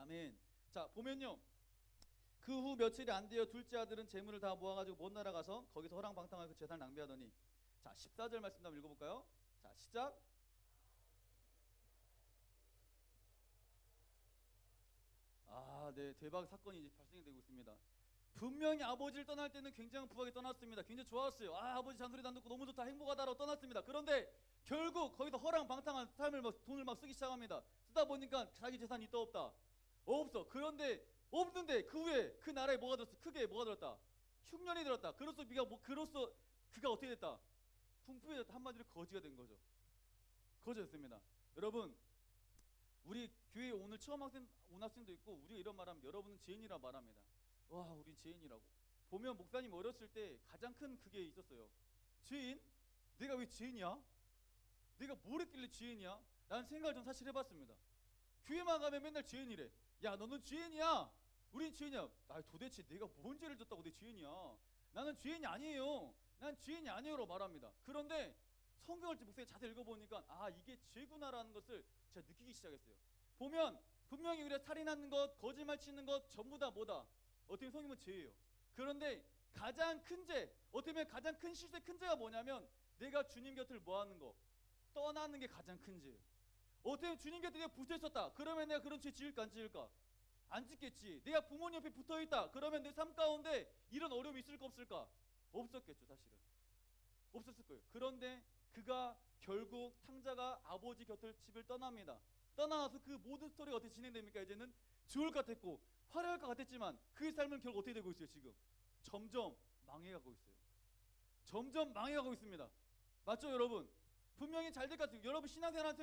아멘. 자, 보면요. 그 후 며칠이 안 되어 둘째 아들은 재물을 다 모아가지고 먼 나라 가서 거기서 허랑방탕하게 그 재산을 낭비하더니. 자, 14절 말씀 한번 읽어볼까요? 자, 시작. 아, 네, 대박 사건이 이제 발생이 되고 있습니다. 분명히 아버지를 떠날 때는 굉장히 부하게 떠났습니다. 굉장히 좋았어요. 아, 아버지 잔소리도 안 듣고 너무 좋다, 행복하다라고 떠났습니다. 그런데 결국 거기서 허랑방탕한 삶을 돈을 막 쓰기 시작합니다. 쓰다 보니까 자기 재산이 있다 없다? 없어. 그런데 없는데 그 후에 그 나라에 뭐가 들었어? 크게 뭐가 들었다? 흉년이 들었다. 그로써 그가 어떻게 됐다? 궁핍해졌다. 한마디로 거지가 된 거죠. 거지였습니다. 여러분, 우리 교회 오늘 처음 온 학생도 있고 우리가 이런 말하면 여러분은 죄인이라 말합니다. 와, 우리 죄인이라고. 보면 목사님 어렸을 때 가장 큰 그게 있었어요. 죄인? 내가 왜 죄인이야? 내가 뭘 했길래 죄인이야? 라는 생각을 좀 사실 해봤습니다. 교회만 가면 맨날 죄인이래. 야, 너는 죄인이야. 우린 죄인이야. 아, 도대체 내가 뭔 죄를 졌다고 내 죄인이야? 나는 죄인이 아니에요. 난 죄인이 아니에요라고 말합니다. 그런데 성경을 목사님 자세히 읽어보니까 아, 이게 죄구나라는 것을 제가 느끼기 시작했어요. 보면 분명히 우리가 살인하는 것, 거짓말 치는 것 전부 다 뭐다? 어떻게 보면 성경은 죄예요. 그런데 가장 큰 죄, 어떻게 보면 가장 큰 실수의 큰 죄가 뭐냐면 내가 주님 곁을 뭐하는 거? 떠나는 게 가장 큰 죄예요. 어떻게 보면 주님 곁에 내가 붙어 있었다. 그러면 내가 그런 죄 지을까 안 지을까? 안 짓겠지. 내가 부모님 옆에 붙어 있다. 그러면 내 삶 가운데 이런 어려움이 있을까 없을까? 없었겠죠, 사실은. 없었을 거예요. 그런데 그가 결국 탕자가 아버지 곁을 집을 떠납니다. 떠나서 그 모든 스토리가 어떻게 진행됩니까? 이제는 좋을 것 같았고 화려할 것 같았지만 그의 삶은 결국 어떻게 되고 있어요? 지금 점점 망해가고 있어요. 점점 망해가고 있습니다. 맞죠, 여러분? 분명히 잘 될 것 같아요. 여러분 신앙생활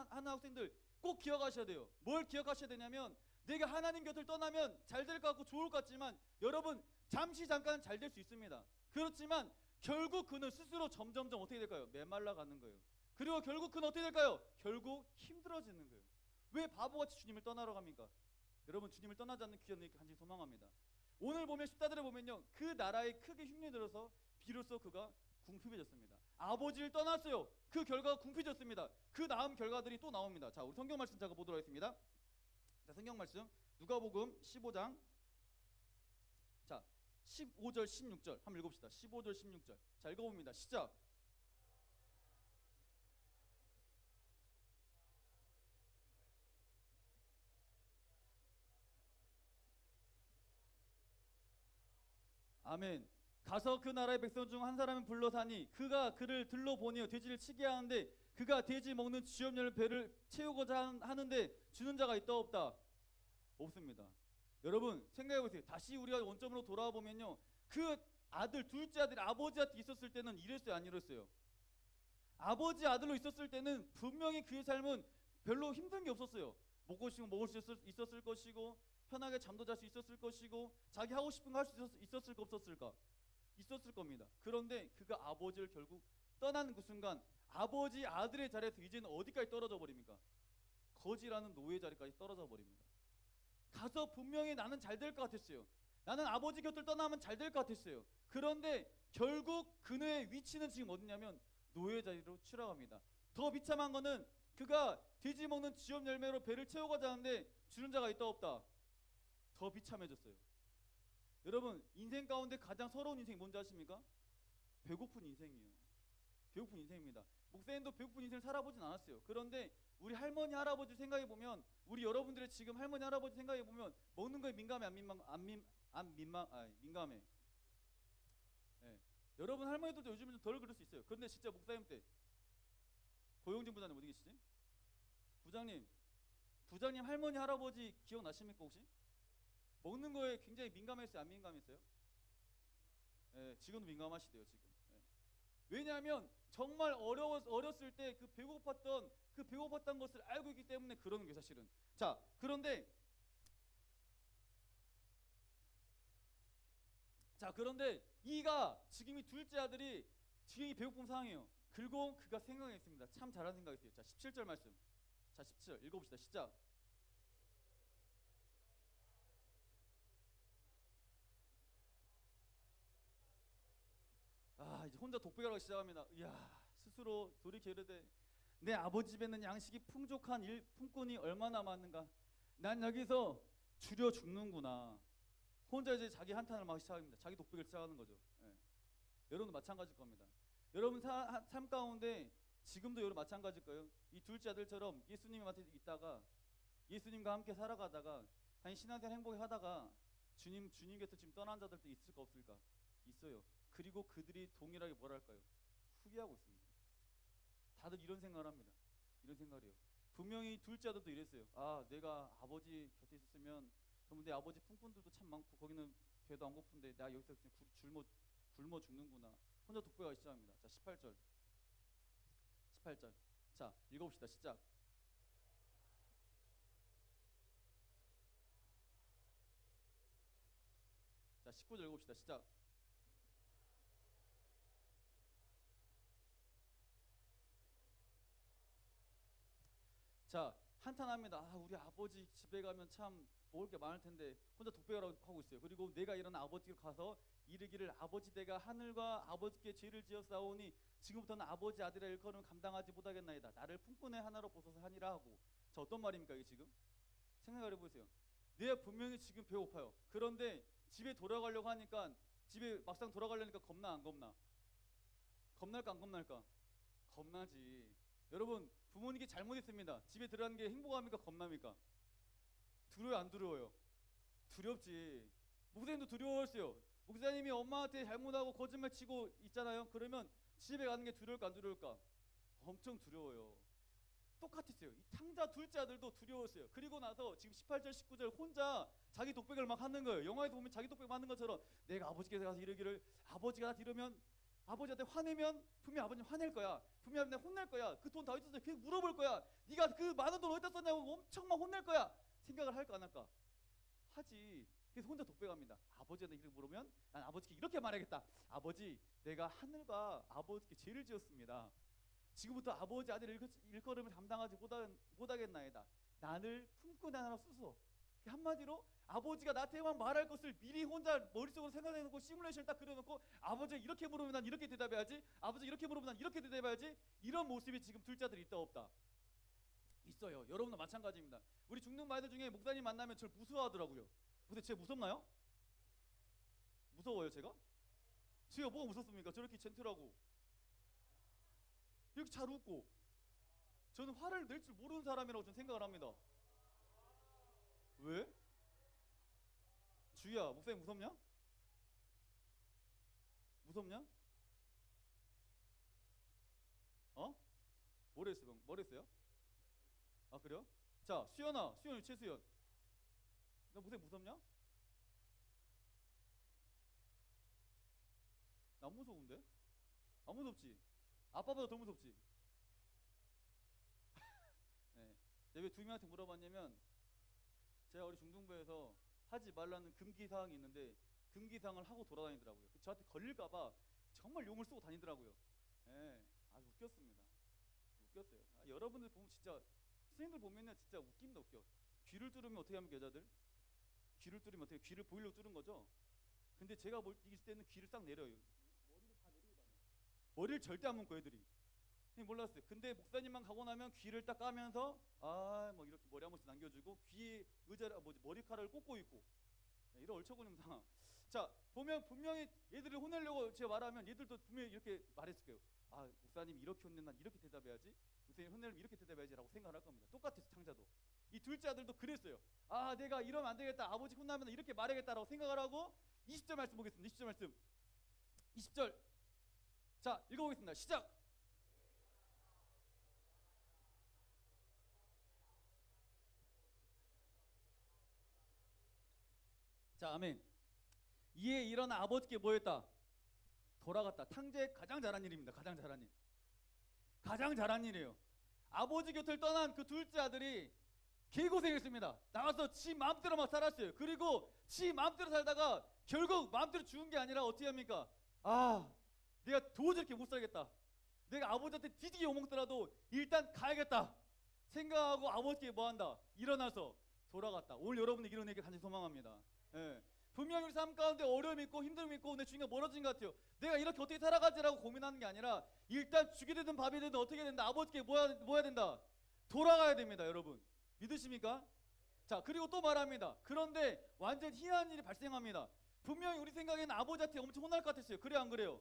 하는 학생들 꼭 기억하셔야 돼요. 뭘 기억하셔야 되냐면 내가 하나님 곁을 떠나면 잘 될 것 같고 좋을 것 같지만 여러분 잠시 잠깐 잘 될 수 있습니다. 그렇지만 결국 그는 스스로 점점점 어떻게 될까요? 메말라가는 거예요. 그리고 결국 그는 어떻게 될까요? 결국 힘들어지는 거예요. 왜 바보같이 주님을 떠나러 갑니까? 여러분 주님을 떠나지 않는 귀한 일 간절히 소망합니다. 오늘 보면 14절에 보면요, 그 나라에 크게 흉년이 들어서 비로소 그가 궁핍해졌습니다. 아버지를 떠났어요. 그 결과가 궁핍해졌습니다. 그 다음 결과들이 또 나옵니다. 자, 우리 성경 말씀 잠깐 보도록 하겠습니다. 자, 성경 말씀 누가복음 15장 자 15절 16절 한번 읽어봅시다. 15절 16절 자, 읽어봅니다. 시작. 아멘. 가서 그 나라의 백성 중 한 사람을 불러사니 그가 그를 들러보니 돼지를 치게 하는데 그가 돼지 먹는 쥐염려를 배를 채우고자 하는데 주는 자가 있다 없다? 없습니다. 여러분 생각해보세요. 다시 우리가 원점으로 돌아와 보면요, 그 아들 둘째 아들이 아버지한테 있었을 때는 이랬어요, 안 이랬어요? 아버지 아들로 있었을 때는 분명히 그의 삶은 별로 힘든 게 없었어요. 먹고 싶은 거 먹을 수 있었을 것이고 편하게 잠도 잘 수 있었을 것이고 자기 하고 싶은 거 할 수 있었을까 없었을까? 있었을 겁니다. 그런데 그가 아버지를 결국 떠나는 그 순간 아버지 아들의 자리에서 이제는 어디까지 떨어져 버립니까? 거지라는 노예 자리까지 떨어져 버립니다. 가서 분명히 나는 잘 될 것 같았어요. 나는 아버지 곁을 떠나면 잘 될 것 같았어요. 그런데 결국 그의 위치는 지금 어디냐면 노예 자리로 추락합니다. 더 비참한 거는 그가 돼지 먹는 쥐염 열매로 배를 채우고자 하는데 주는 자가 있다 없다? 더 비참해졌어요. 여러분 인생 가운데 가장 서러운 인생이 뭔지 아십니까? 배고픈 인생이에요. 배고픈 인생입니다. 목사님도 배고픈 인생을 살아보진 않았어요. 그런데 우리 할머니 할아버지 생각해보면, 우리 여러분들의 지금 할머니 할아버지 생각해보면 먹는 거에 민감해 민감해. 네. 여러분 할머니들도 요즘은 좀 덜 그럴 수 있어요. 그런데 진짜 목사님 때 고용진 부장님 어디 계시지? 부장님 할머니 할아버지 기억나십니까 혹시? 먹는 거에 굉장히 민감했어요, 안 민감했어요? 네, 지금도 민감하시대요 지금. 네. 왜냐하면 정말 어렸을 때 그 배고팠던 것을 알고 있기 때문에 그러는 게 사실은. 자, 그런데 이가 지금 이 둘째 아들이 지금 이 배고픈 상황이에요. 그리고 그가 생각했습니다. 참 잘한 생각이었어요. 자, 17절 말씀. 자, 17절 읽어봅시다. 시작. 아, 이제 혼자 독백을 하기 시작합니다. 이야, 스스로 돌이켜 이르되 내 아버지 집에는 양식이 풍족한 품꾼이 얼마나 많은가. 난 여기서 줄여 죽는구나. 혼자 이제 자기 한탄을 막 시작합니다. 자기 독백을 시작하는 거죠. 예. 여러분도 마찬가지일 겁니다. 여러분 삶 가운데 지금도 여러분 마찬가지일 거예요. 이 둘째 아들처럼 예수님한테 있다가 예수님과 함께 살아가다가 한 신앙생활 행복히 하다가 주님 곁에 지금 떠난 자들도 있을까 없을까? 있어요. 그리고 그들이 동일하게 뭘 할까요? 후회하고 있습니다. 다들 이런 생각을 합니다. 이런 생각이에요. 분명히 둘째 아들도 이랬어요. 아, 내가 아버지 곁에 있었으면 전부 내 아버지 품꾼들도 참 많고 거기는 배도 안 고픈데 내가 여기서 그냥 굶어 죽는구나. 혼자 독백하기 시작합니다. 자, 18절. 자, 읽어봅시다. 시작. 자, 19절 읽어봅시다. 시작. 자, 한탄합니다. 아, 우리 아버지 집에 가면 참 먹을 게 많을 텐데 혼자 독백을 하고 있어요. 그리고 내가 일어나 아버지께 가서 이르기를 아버지 내가 하늘과 아버지께 죄를 지었사오니 지금부터는 아버지 아들의 일컬음을 감당하지 못하겠나이다. 나를 품꾼의 하나로 보소서 하니라 하고. 자, 어떤 말입니까 이게 지금? 생각을 해보세요. 내가 분명히 지금 배고파요. 그런데 집에 돌아가려고 하니까 집에 막상 돌아가려니까 겁나 안 겁나? 겁날까 안 겁날까? 겁나지. 여러분 부모님께 잘못했습니다. 집에 들어가는 게 행복합니까 겁납니까? 두려워요 안 두려워요? 두렵지. 목사님도 두려웠어요. 목사님이 엄마한테 잘못하고 거짓말 치고 있잖아요. 그러면 집에 가는 게 두려울까 안 두려울까? 엄청 두려워요. 똑같았어요. 이 탕자 둘째 아들도 두려웠어요. 그리고 나서 지금 18절 19절 혼자 자기 독백을 막 하는 거예요. 영화에서 보면 자기 독백 하는 것처럼 내가 아버지께서 가서 이르기를 아버지가 나한테 이러면 아버지한테 화내면 분명히 아버님 화낼 거야. 분명히 내가 혼낼 거야. 그 돈 다 어디서 썼어? 계속 물어볼 거야. 네가 그 많은 돈 어디다 썼냐고 엄청 막 혼낼 거야. 생각을 할까 안 할까? 하지. 그래서 혼자 독백합니다. 아버지한테 이렇게 물으면 난 아버지께 이렇게 말하겠다. 아버지 내가 하늘과 아버지께 죄를 지었습니다. 지금부터 아버지 아들의 일걸음을 감당하지 못하겠나이다. 나를 품꾼의 하나로 쓰소. 한마디로 아버지가 나한테만 말할 것을 미리 혼자 머릿속으로 생각해놓고 시뮬레이션을 딱 그려놓고 아버지가 이렇게 물으면 난 이렇게 대답해야지. 아버지가 이렇게 물으면 난 이렇게 대답해야지. 이런 모습이 지금 둘째 아들이 있다 없다? 있어요. 여러분도 마찬가지입니다. 우리 중등 아이들 중에 목사님 만나면 저를 무서워하더라고요. 근데 제가 무섭나요? 무서워요 제가? 제가 뭐가 무섭습니까? 저렇게 젠틀하고 이렇게 잘 웃고 저는 화를 낼 줄 모르는 사람이라고 저는 생각을 합니다. 왜? 주희야 목사님 무섭냐? 무섭냐? 어? 뭐랬어요? 아 그래요? 자 수연아 최수연 너 목사님 무섭냐? 나 안 무서운데? 안 무섭지? 아빠보다 더 무섭지? 네. 내가 왜 두 명한테 물어봤냐면 제가 우리 중등부에서 하지 말라는 금기사항이 있는데 금기사항을 하고 돌아다니더라고요. 저한테 걸릴까봐 정말 용을 쓰고 다니더라고요. 네. 아주 웃겼습니다. 웃겼어요. 여러분들 보면 진짜 선생님들 보면은 진짜 웃깁니다. 웃겨. 귀를 뚫으면 어떻게 합니까 여자들? 귀를 뚫으면 어떻게 귀를 보이려고 뚫은 거죠? 근데 제가 있을 때는 귀를 싹 내려요. 머리를 절대 안 묶고 애들이. 몰랐어요. 근데 목사님만 가고 나면 귀를 딱 까면서 뭐 이렇게 머리 한 번씩 남겨주고 귀에 머리카락을 꽂고 있고 이런 얼처구니 상황. 자 보면 분명히 얘들을 혼내려고 제가 말하면 얘들도 분명히 이렇게 말했을 거예요. 아 목사님이 이렇게 혼내면 난 이렇게 대답해야지. 목사님 혼내면 이렇게 대답해야지라고 생각을 할 겁니다. 똑같아요. 탕자도. 이 둘째 아들도 그랬어요. 아 내가 이러면 안 되겠다. 아버지 혼나면 이렇게 말해야겠다라고 생각을 하고 20절 말씀 보겠습니다. 20절 말씀. 20절. 자 읽어보겠습니다. 시작. 자 아멘. 이에 일어나 아버지께 뭐했다? 돌아갔다. 탕제의 가장 잘한 일입니다. 가장 잘한 일이에요. 아버지 곁을 떠난 그 둘째 아들이 개고생했습니다. 나가서 지 마음대로 막 살았어요. 그리고 지 마음대로 살다가 결국 마음대로 죽은 게 아니라 어떻게 합니까? 아 내가 도저히 이렇게 못 살겠다. 내가 아버지한테 뒤지게 욕먹더라도 일단 가야겠다 생각하고 아버지께 뭐한다? 일어나서 돌아갔다. 오늘 여러분들 이런 얘기 간절히 소망합니다. 예. 분명히 우리 삶 가운데 어려움이 있고 힘듦이 있고 내 주인과 멀어진 것 같아요. 내가 이렇게 어떻게 살아가지라고 고민하는 게 아니라 일단 죽이 되든 밥이 되든 어떻게 된다. 아버지께 뭐 해야 된다? 돌아가야 됩니다. 여러분 믿으십니까? 자, 그리고 또 말합니다. 그런데 완전 희한한 일이 발생합니다. 분명히 우리 생각에는 아버지한테 엄청 혼날 것 같았어요. 그래 안 그래요?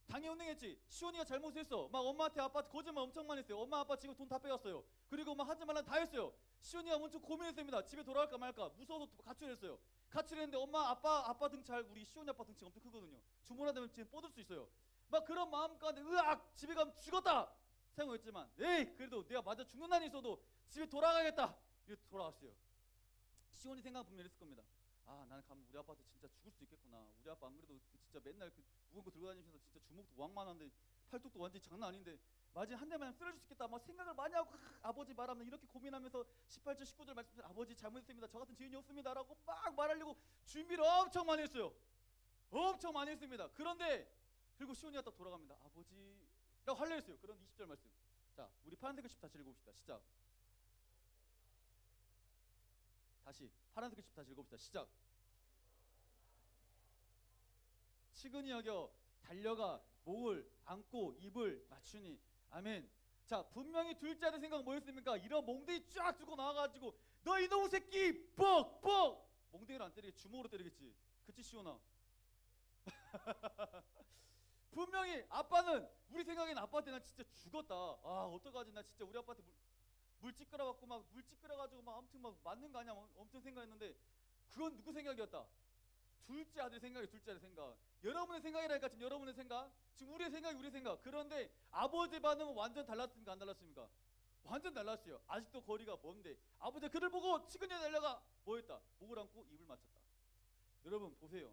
당연히 혼내겠지. 시온이가 잘못했어. 막 엄마한테 아빠한테 거짓말 엄청 많이 했어요. 엄마 아빠 지금 돈 다 빼갔어요. 그리고 막 하지 말란 다 했어요. 시온이가 엄청 고민했습니다. 집에 돌아갈까 말까 무서워서 가출했어요. 가출했는데 엄마 아빠 등치 우리 시온이 아빠 등치가 엄청 크거든요. 주문하다 보면 지금 뻗을 수 있어요. 막 그런 마음 가운데 으악 집에 가면 죽었다 생각했지만 에이 그래도 내가 맞아 죽는 날이 있어도 집에 돌아가겠다 이렇게 돌아왔어요. 시온이 생각 분명히 했을 겁니다. 아 나는 가면 우리 아빠한테 진짜 죽을 수 있겠구나. 우리 아빠 안 그래도 진짜 맨날 그 무거운 거 들고 다니면서 진짜 주먹도 왕만한데 팔뚝도 완전히 장난 아닌데 맞아 한 대만 쓰러질 수 있겠다 막 생각을 많이 하고 아버지 말하면 이렇게 고민하면서 18절 19절 말씀하신 아버지 잘못했습니다. 저 같은 죄인이 없습니다 라고 막 말하려고 준비를 엄청 많이 했어요. 엄청 많이 했습니다. 그런데 그리고 시온이가 딱 돌아갑니다. 아버지 라고 하려 했어요. 그런데 20절 말씀 자 우리 파란색 글씨 다시 읽어봅시다. 시작. 다시 파란색 글씨 다시 읽어봅시다. 시작. 측은히 여겨 달려가 목을 안고 입을 맞추니 아멘. 자 분명히 둘째 아들 생각 뭐였습니까? 이런 몽둥이 쫙 들고 나와가지고 너 이놈의 새끼 뻑뻑 몽둥이로 안 때리겠지 주먹으로 때리겠지. 그치 시온아? 분명히 아빠는 우리 생각에는 아빠한테 난 진짜 죽었다. 아 어떡하지 나 진짜 우리 아빠한테 물 찌끄러갖고 막 물 찌끄러가지고 막 아무튼 막 맞는 거 아니야 막 엄청 생각했는데 그건 누구 생각이었다? 둘째 아들 생각이 둘째 아들 생각. 여러분의 생각이라니까 지금 여러분의 생각 지금 우리의 생각이 우리의 생각. 그런데 아버지 반응은 완전 달랐습니까 안 달랐습니까? 완전 달랐어요. 아직도 거리가 먼데 아버지가 그를 보고 치근히 달려가 뭐했다? 목을 안고 입을 맞췄다. 여러분 보세요.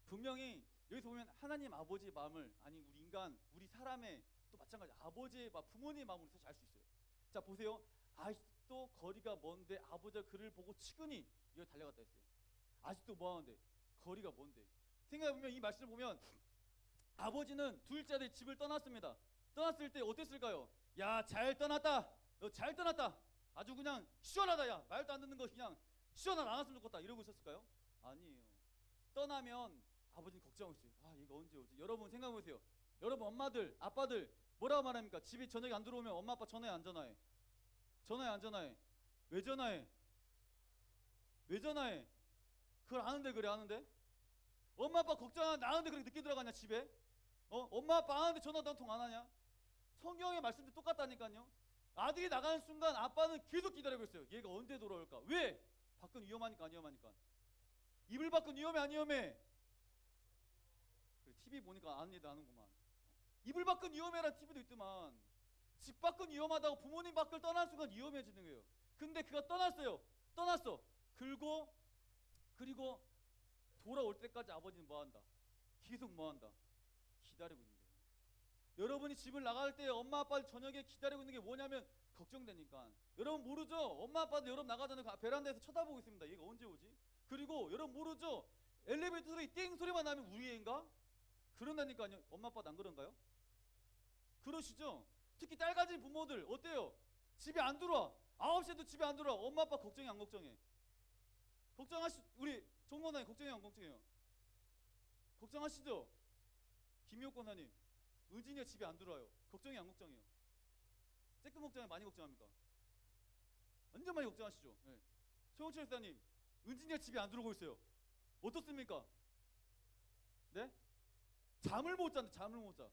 분명히 여기서 보면 하나님 아버지의 마음을 아니 우리 인간 우리 사람의 또 마찬가지 아버지의 부모님의 마음을 사실 알 수 있어요. 자 보세요. 아직도 거리가 먼데 아버지가 그를 보고 치근히 여기 달려갔다 했어요. 아직도 뭐하는데 거리가 먼데 생각해보면 이 말씀을 보면 아버지는 둘째 아들 집을 떠났습니다. 떠났을 때 어땠을까요? 야 잘 떠났다 너 잘 떠났다 아주 그냥 시원하다 야 말도 안 듣는 거 그냥 시원하다 안 왔으면 좋겠다 이러고 있었을까요? 아니에요. 떠나면 아버지는 걱정하고 있어요. 아 얘가 언제 오지? 여러분 생각해보세요. 여러분 엄마들 아빠들 뭐라고 말합니까? 집에 저녁에 안 들어오면 엄마 아빠 전화해 안 전화해? 전화해 안 전화해? 왜 전화해? 왜 전화해? 그걸 아는데 그래 아는데? 엄마 아빠 걱정하는데 아는데 그렇게 늦게 들어가냐 집에? 엄마 아빠 아는데 전화도 한 통 안 하냐? 성경의 말씀도 똑같다니까요. 아들이 나가는 순간 아빠는 계속 기다리고 있어요. 얘가 언제 돌아올까? 왜? 밖은 위험하니까 안 위험하니까. 이불 밖은 위험해 안 위험해? 그래, TV 보니까 아는 애들 아는구만. 이불 밖은 위험해라는 TV도 있더만. 집 밖은 위험하다고 부모님 밖을 떠난 순간 위험해지는 거예요. 근데 그가 떠났어요. 떠났어. 그리고 돌아올 때까지 아버지는 뭐한다? 계속 뭐한다? 기다리고 있는 거예요. 여러분이 집을 나갈 때 엄마 아빠 저녁에 기다리고 있는 게 뭐냐면 걱정되니까. 여러분 모르죠? 엄마 아빠도 여러분 나가자는 베란다에서 쳐다보고 있습니다. 얘가 언제 오지? 그리고 여러분 모르죠? 엘리베이터 소리 띵 소리만 나면 우리 애인가? 그런다니까요. 엄마 아빠도 안 그런가요? 그러시죠? 특히 딸 가진 부모들 어때요? 집에 안 들어와. 9시에도 집에 안 들어와. 엄마 아빠 걱정해 안 걱정해? 우리 정 권사님 걱정해요 안 걱정해요? 걱정하시죠? 김효 권사님 은진이가 집에 안 들어와요. 걱정해 안 걱정해요? 쬐끔 걱정해 많이 걱정합니까? 완전 많이 걱정하시죠? 네. 최홍철 사님 은진이가 집에 안 들어오고 있어요. 어떻습니까? 네? 잠을 못 잔다. 잠을 못 자.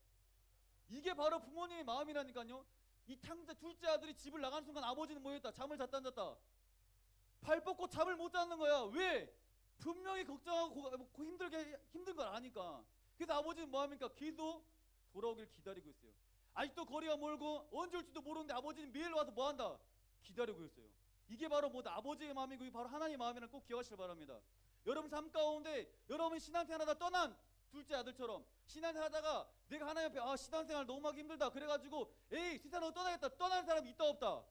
이게 바로 부모님의 마음이라니까요. 이 둘째 아들이 집을 나가는 순간 아버지는 뭐 했다? 잠을 잤다 안 잤다? 발 뻗고 잠을 못 자는 거야. 왜? 분명히 걱정하고 힘든 걸 아니까. 그래서 아버지는 뭐 합니까? 계속 돌아오길 기다리고 있어요. 아직도 거리가 멀고 언제 올지도 모르는데 아버지는 매일 와서 뭐 한다? 기다리고 있어요. 이게 바로 뭐다? 아버지의 마음이고 이게 바로 하나님의 마음이라는 꼭 기억하시길 바랍니다. 여러분 삶 가운데 여러분 신앙생활하다 떠난 둘째 아들처럼 신앙생활하다가 내가 하나님 앞에 신앙생활 너무 하기 힘들다 그래가지고 에이 세상으로 떠나겠다 떠나는 사람이 있다 없다?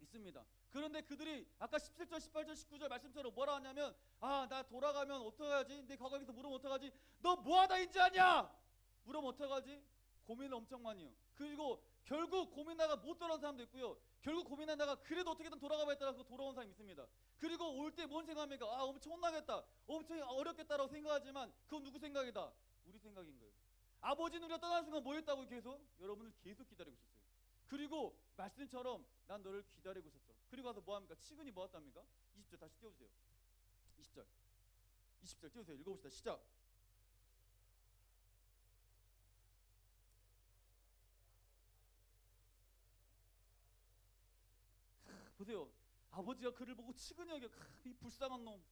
있습니다. 그런데 그들이 아까 17절 18절 19절 말씀처럼 뭐라 하냐면 나 돌아가면 어떡하지? 내 과거에서 물으면 어떡하지? 너 뭐하다 인지 아냐? 물으면 어떡하지? 고민을 엄청 많이 해요. 그리고 결국 고민하다가 못 돌아온 사람도 있고요. 결국 고민하다가 그래도 어떻게든 돌아가봐야 했다가 돌아온 사람이 있습니다. 그리고 올 때 뭔 생각합니까? 엄청 혼나겠다. 엄청 어렵겠다라고 생각하지만 그건 누구 생각이다? 우리 생각인 거예요. 아버지는 우리가 떠나는 순간 뭐 했다고 계속? 여러분을 계속 기다리고 있었어요. 그리고 말씀처럼 난 너를 기다리고 있었어. 그리고 가서 뭐합니까? 치근이 뭐였답니까? 20절 다시 띄워주세요. 20절 띄우세요. 읽어봅시다. 시작. 보세요. 아버지가 그를 보고 치근히 여겨. 이 불쌍한 놈.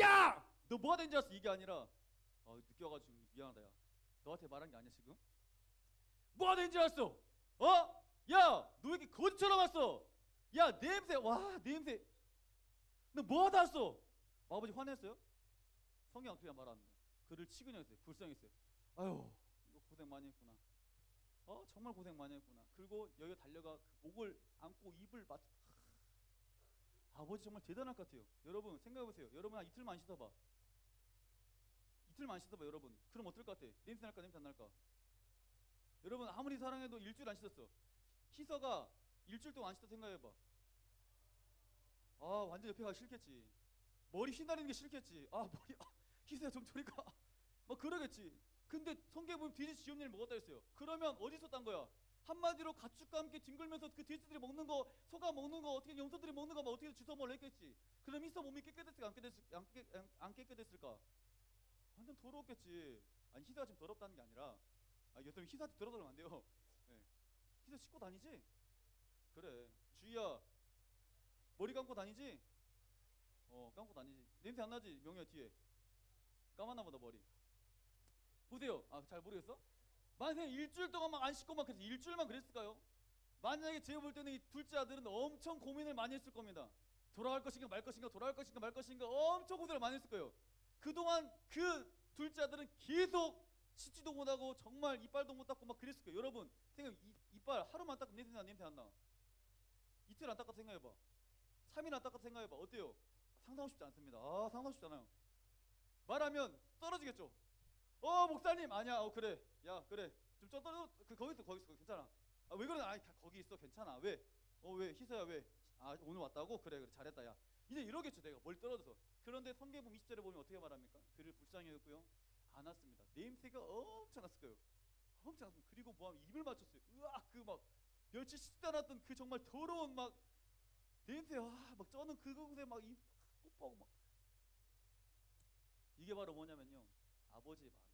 야! 너 뭐가 된줄 알았어? 이게 아니라 늦게 와가지고 미안하다. 야, 너한테 말한 게 아니야 지금? 뭐가 된줄 알았어? 야! 너 왜 이렇게 거지처럼 왔어? 야, 냄새! 와, 냄새! 너 뭐하다 왔어? 아버지 화냈어요? 성경 그냥 말하는데 그를 치근히 했어요. 불쌍했어요. 아유, 이거 고생 많이 했구나. 정말 고생 많이 했구나. 그리고 여기가 달려가 그 목을 안고 입을 맞. 아버지 정말 대단할 것 같아요. 여러분 생각해보세요. 여러분 한 이틀만 안 씻어봐. 이틀만 안 씻어봐 여러분. 그럼 어떨 것 같아? 냄새 날까 냄새 안 날까? 여러분 아무리 사랑해도 일주일 안 씻었어. 희서가 일주일 동안 안 씻었다 생각해봐. 완전 옆에 가기 싫겠지. 머리 휘날리는 게 싫겠지. 머리 희서야 좀 저리 가. 막 그러겠지. 근데 성경에 보면 돼지 지옥 일 먹었다 했어요. 그러면 어디서 딴 거야? 한마디로 가축과 함께 뒹굴면서 그 돼지들이 먹는 거, 소가 먹는 거, 어떻게 염소들이 먹는 거 막 어떻게 주워 먹으려 했겠지. 그럼 희서 몸이 깨끗했을까 안 깨끗했을까? 완전 더러웠겠지. 아니 희서가 지금 더럽다는 게 아니라 여러분 희서한테 더러워하면 안 돼요. 네. 희서 씻고 다니지? 그래. 주희야 머리 감고 다니지? 감고 다니지. 냄새 안 나지? 명희야 뒤에 까맣나 보다 머리. 보세요. 잘 모르겠어? 만약에 일주일 동안 막 안 씻고만 그래서 일주일만 그랬을까요? 만약에 제가 볼 때는 이 둘째 아들은 엄청 고민을 많이 했을 겁니다. 돌아갈 것인가 말 것인가 돌아갈 것인가 말 것인가 엄청 고생을 많이 했을 거예요. 그동안 그 둘째 아들은 계속 씻지도 못하고 정말 이빨도 못 닦고 막 그랬을 거예요. 여러분 생각 이빨 하루만 닦고 냄새 안 나? 이틀 안 닦아도 생각해봐. 3일 안 닦아도 생각해봐. 어때요? 상상하고 싶지 않습니다. 상상하고 싶지 않아요. 말하면 떨어지겠죠. 목사님 아니야. 그래. 야 그래. 좀 떨어져. 거기 있어 괜찮아. 왜 그러냐? 거기 있어 괜찮아. 왜? 왜 희서야 왜? 오늘 왔다고? 그래 잘했다. 야 이제 이러겠죠. 내가 멀리 떨어져서. 그런데 성경복음 20절에 보면 어떻게 말합니까? 그를 불쌍히 여겼고요 안 왔습니다. 냄새가 엄청 났을 거예요. 엄청 났습니다. 그리고 뭐하면 입을 맞췄어요. 으악 그 막 멸치 씻지 않았던 그 정말 더러운 막 냄새 막 쩌는 그곳에 막 입 뽀뽀하고 막. 이게 바로 뭐냐면요 아버지의 마음입니다.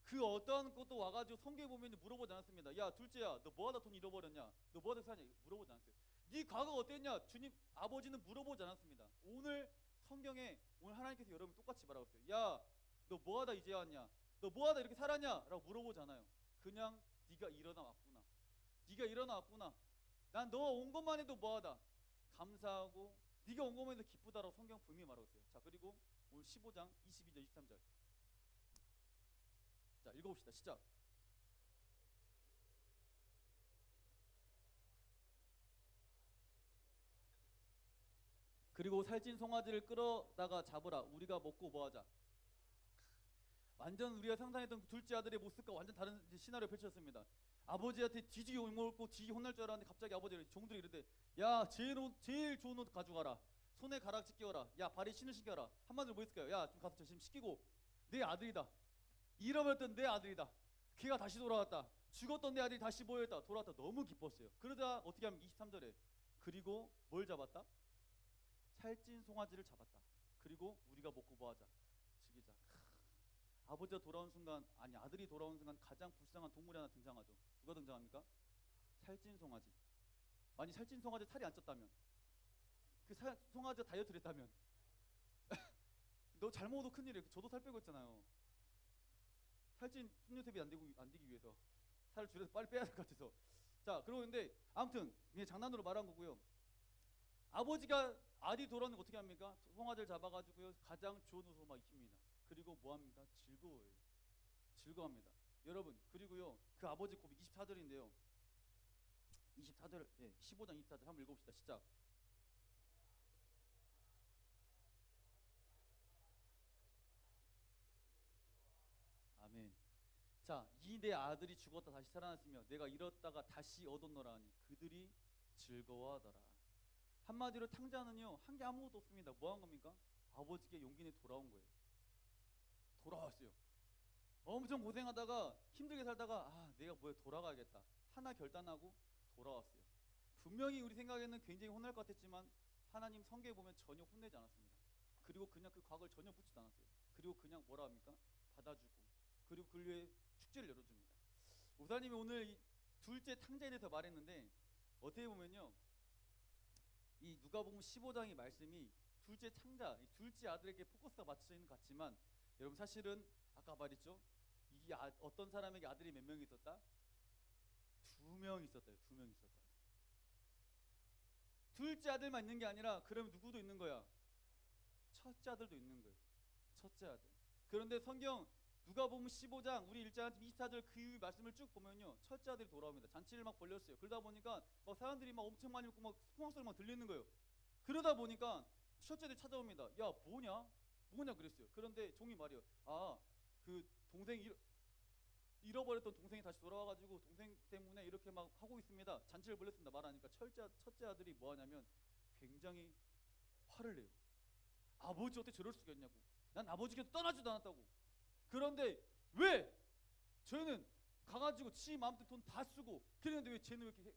그 어떤 것도 와가지고 성경에 보면 물어보지 않았습니다. 야 둘째야 너 뭐하다 돈 잃어버렸냐? 너 뭐하다 사냐? 물어보지 않았어요. 네 과거가 어땠냐? 주님 아버지는 물어보지 않았습니다. 오늘 성경에 오늘 하나님께서 여러분 똑같이 말하고 있어요. 야 너 뭐하다 이제 왔냐? 너 뭐하다 이렇게 살았냐? 라고 물어보지 않아요. 그냥 네가 일어나 왔구나. 네가 일어나 왔구나. 난 너 온 것만 해도 뭐하다 감사하고 네가 온 것만 해도 기쁘다라고 성경 분명히 말하고 있어요. 자 그리고 오늘 15장 22절 23절 자 읽어봅시다. 시작. 그리고 살찐 송아지를 끌어다가 잡으라. 우리가 먹고 뭐하자. 완전 우리가 상상했던 둘째 아들의 모습과 완전 다른 시나리오 펼쳤습니다. 아버지한테 뒤지게 욕먹고 뒤지게 혼날 줄 알았는데 갑자기 아버지가 종들이 이러대. 야 제일 좋은 옷 가져가라. 손에 가락지 끼워라. 야 발에 신을 신겨라. 한마디로 뭐 있을까요? 야 좀 가서 저 지금 시키고 내 아들이다. 잃어버렸던 내 아들이다. 걔가 다시 돌아왔다. 죽었던 내 아들이 다시 보였다. 돌아왔다. 너무 기뻤어요. 그러다 어떻게 하면 23절에 그리고 뭘 잡았다? 살찐 송아지를 잡았다. 그리고 우리가 먹고 뭐하자? 죽이자. 아버지가 돌아온 순간 아들이 돌아온 순간 가장 불쌍한 동물이 하나 등장하죠. 누가 등장합니까? 살찐 송아지. 만약 살찐 송아지 살이 안 쪘다면 그 송아지가 다이어트를 했다면 너 잘 먹어도 큰일이에요. 저도 살 빼고 있잖아요. 살찐 풍요 대비 안 되기 위해서 살을 줄여서 빨리 빼야 될 것 같아서. 자 그러는데 아무튼 그냥 장난으로 말한 거고요. 아버지가 아들이 돌아오는 거 어떻게 합니까? 송아지를 잡아가지고요 가장 좋은 옷으로 막 입힙니다. 그리고 뭐합니까? 즐거워요. 즐거워합니다. 여러분 그리고요 그 아버지 고백 24절인데요 24절 15장 24절 한번 읽어봅시다. 시작. 아멘. 자, 이 내 아들이 죽었다 다시 살아났으며 내가 잃었다가 다시 얻었노라 하니 그들이 즐거워하더라. 한마디로 탕자는요 한 게 아무것도 없습니다. 뭐 한 겁니까? 아버지께 용기 내 돌아온 거예요. 돌아왔어요. 엄청 고생하다가 힘들게 살다가 내가 뭐에 돌아가야겠다 하나 결단하고 돌아왔어요. 분명히 우리 생각에는 굉장히 혼날 것 같았지만 하나님 성경에 보면 전혀 혼내지 않았습니다. 그리고 그냥 그 과거를 전혀 묻지도 않았어요. 그리고 그냥 뭐라 합니까? 받아주고 그리고 그 위에 축제를 열어줍니다. 목사님이 오늘 이 둘째 탕자에 대해서 말했는데 어떻게 보면요, 이 누가복음 15장의 말씀이 둘째 탕자, 이 둘째 아들에게 포커스가 맞춰져 있는 것 같지만 여러분 사실은 아까 말했죠, 이 어떤 사람에게 아들이 몇 명 있었다? 2명 있었다. 2명 있었다. 둘째 아들만 있는 게 아니라 그러면 누구도 있는 거야? 첫째 아들도 있는 거예요. 첫째 아들. 그런데 성경 누가복음 15장 우리 1장 24절 그 말씀을 쭉 보면요, 첫째 아들이 돌아옵니다. 잔치를 막 벌렸어요. 그러다 보니까 막 사람들이 막 엄청 많이 있고 막 풍악 소리 막 들리는 거예요. 그러다 보니까 첫째 아들이 찾아옵니다. 야 뭐냐 그랬어요. 그런데 종이 말이요, 그 동생이 잃어버렸던 동생이 다시 돌아와가지고 동생 때문에 이렇게 막 하고 있습니다. 잔치를 벌렸습니다. 말하니까 첫째 아들이 뭐 하냐면 굉장히 화를 내요. 아버지 어떻게 저럴 수가 있냐고. 난 아버지께 떠나지도 않았다고. 그런데 왜 저희는 가가지고 지 마음대로 돈 다 쓰고 그랬는데 왜 쟤는 왜 이렇게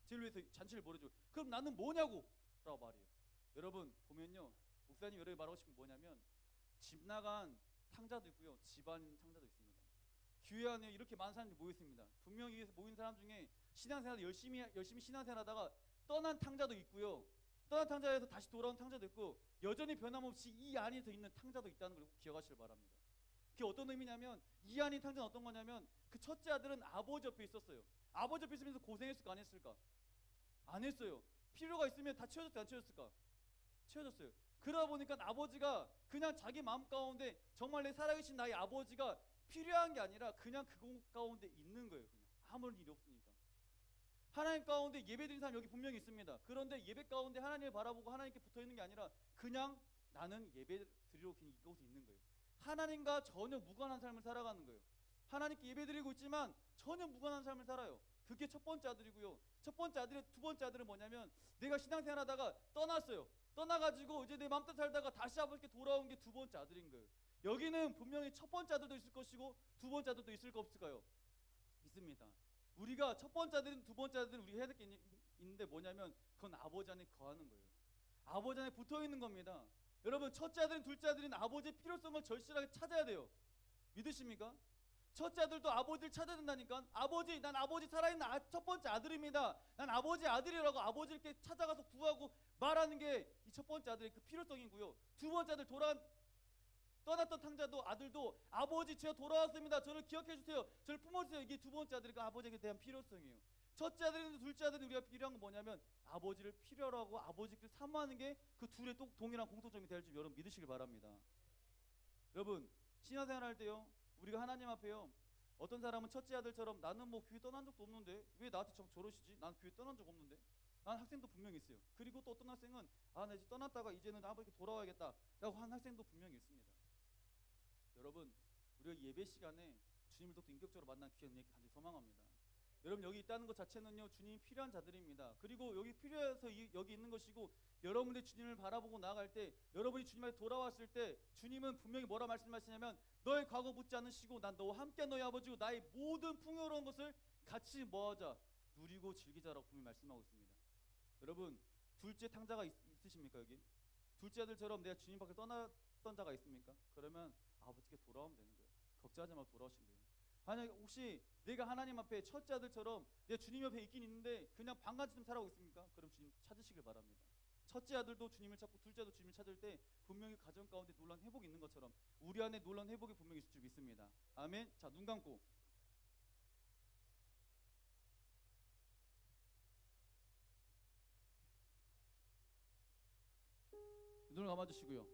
쟤를 위해서 잔치를 벌여줘? 그럼 나는 뭐냐고 라고 말해요. 여러분 보면요, 목사님 여러분이 말하고 싶은 게 뭐냐면 집 나간 탕자도 있고요, 집안 있는 탕자도 있습니다. 교회 안에 이렇게 많은 사람들이 모여 있습니다. 분명히 여기서 모인 사람 중에 신앙생활 열심히 신앙생활하다가 떠난 탕자도 있고요, 떠난 탕자에서 다시 돌아온 탕자도 있고, 여전히 변함없이 이 안에서 있는 탕자도 있다는 걸 기억하시길 바랍니다. 그게 어떤 의미냐면, 이 안에 탕자는 어떤 거냐면, 그 첫째 아들은 아버지 옆에 있었어요. 아버지 옆에 있으면서 고생했을까 안 했을까? 안 했어요. 필요가 있으면 다 채워줬을까 안 채워줬을까? 채워줬어요. 그러다 보니까 아버지가 그냥 자기 마음 가운데 정말 내 살아계신 나의 아버지가 필요한 게 아니라 그냥 그곳 가운데 있는 거예요. 그냥 아무런 일이 없으니까. 하나님 가운데 예배드리는 사람 여기 분명히 있습니다. 그런데 예배 가운데 하나님을 바라보고 하나님께 붙어있는 게 아니라 그냥 나는 예배 드리러 그냥 이곳에 있는 거예요. 하나님과 전혀 무관한 삶을 살아가는 거예요. 하나님께 예배드리고 있지만 전혀 무관한 삶을 살아요. 그게 첫 번째 아들이고요. 첫 번째 아들의 두 번째 아들은 뭐냐면, 내가 신앙생활 하다가 떠났어요. 떠나가지고 이제 내 마음대로 살다가 다시 아버지께 돌아온 게 두 번째 아들인 거예요. 여기는 분명히 첫 번째 아들도 있을 것이고 두 번째 아들도 있을까 없을까요? 있습니다. 우리가 첫 번째 아들은 두 번째 아들은 우리가 해야 될 게 있는데 뭐냐면 그건 아버지 안에 거하는 거예요. 아버지 안에 붙어 있는 겁니다. 여러분 첫째 아들은 둘째 아들은 아버지의 필요성을 절실하게 찾아야 돼요. 믿으십니까? 첫째 아들도 아버지를 찾아야 된다니까. 아버지, 난 아버지 살아있는 첫 번째 아들입니다. 난 아버지 아들이라고 아버지를 이렇게 찾아가서 구하고 말하는 게 이 첫 번째 아들의 그 필요성이고요. 두 번째 아들 떠났던 탕자도 아들도 아버지 제가 돌아왔습니다. 저를 기억해 주세요. 저를 품어주세요. 이게 두 번째 아들이 아버지에게 대한 필요성이에요. 첫째 아들인데 둘째 아들은 우리가 필요한 건 뭐냐면 아버지를 필요로 하고 아버지를 사모하는 게 그 둘의 동일한 공통점이 될 줄 여러분 믿으시길 바랍니다. 여러분 신앙생활 할 때요, 우리가 하나님 앞에요, 어떤 사람은 첫째 아들처럼 나는 뭐 교회 떠난 적도 없는데 왜 나한테 저러시지? 난 교회 떠난 적 없는데. 난 학생도 분명히 있어요. 그리고 또 어떤 학생은 나 이제 떠났다가 이제는 아버지께 돌아와야겠다 라고 한 학생도 분명히 있습니다. 여러분 우리가 예배 시간에 주님을 더 인격적으로 만난 귀한 은혜 간절히 소망합니다. 여러분 여기 있다는 것 자체는요, 주님이 필요한 자들입니다. 그리고 여기 필요해서 여기 있는 것이고, 여러분들이 주님을 바라보고 나아갈 때, 여러분이 주님 앞에 돌아왔을 때 주님은 분명히 뭐라 말씀하시냐면, 너의 과거 묻지 않으시고 난 너와 함께 너의 아버지고 나의 모든 풍요로운 것을 같이 모아자 누리고 즐기자라고 분명히 말씀하고 있습니다. 여러분 둘째 탕자가 있으십니까? 여기 둘째 아들처럼 내가 주님 밖에 떠났던 자가 있습니까? 그러면 아버지께 돌아오면 되는 거예요. 걱정하지 말고 돌아오시면 돼요. 만약 혹시 내가 하나님 앞에 첫째 아들처럼 내가 주님 옆에 있긴 있는데 그냥 방관처럼 살아오고 있습니까? 그럼 주님 찾으시길 바랍니다. 첫째 아들도 주님을 찾고 둘째 아들도 주님을 찾을 때 분명히 가정 가운데 놀라운 회복이 있는 것처럼 우리 안에 놀라운 회복이 분명히 있을 줄 믿습니다. 아멘. 자, 눈 감고 눈을 감아주시고요.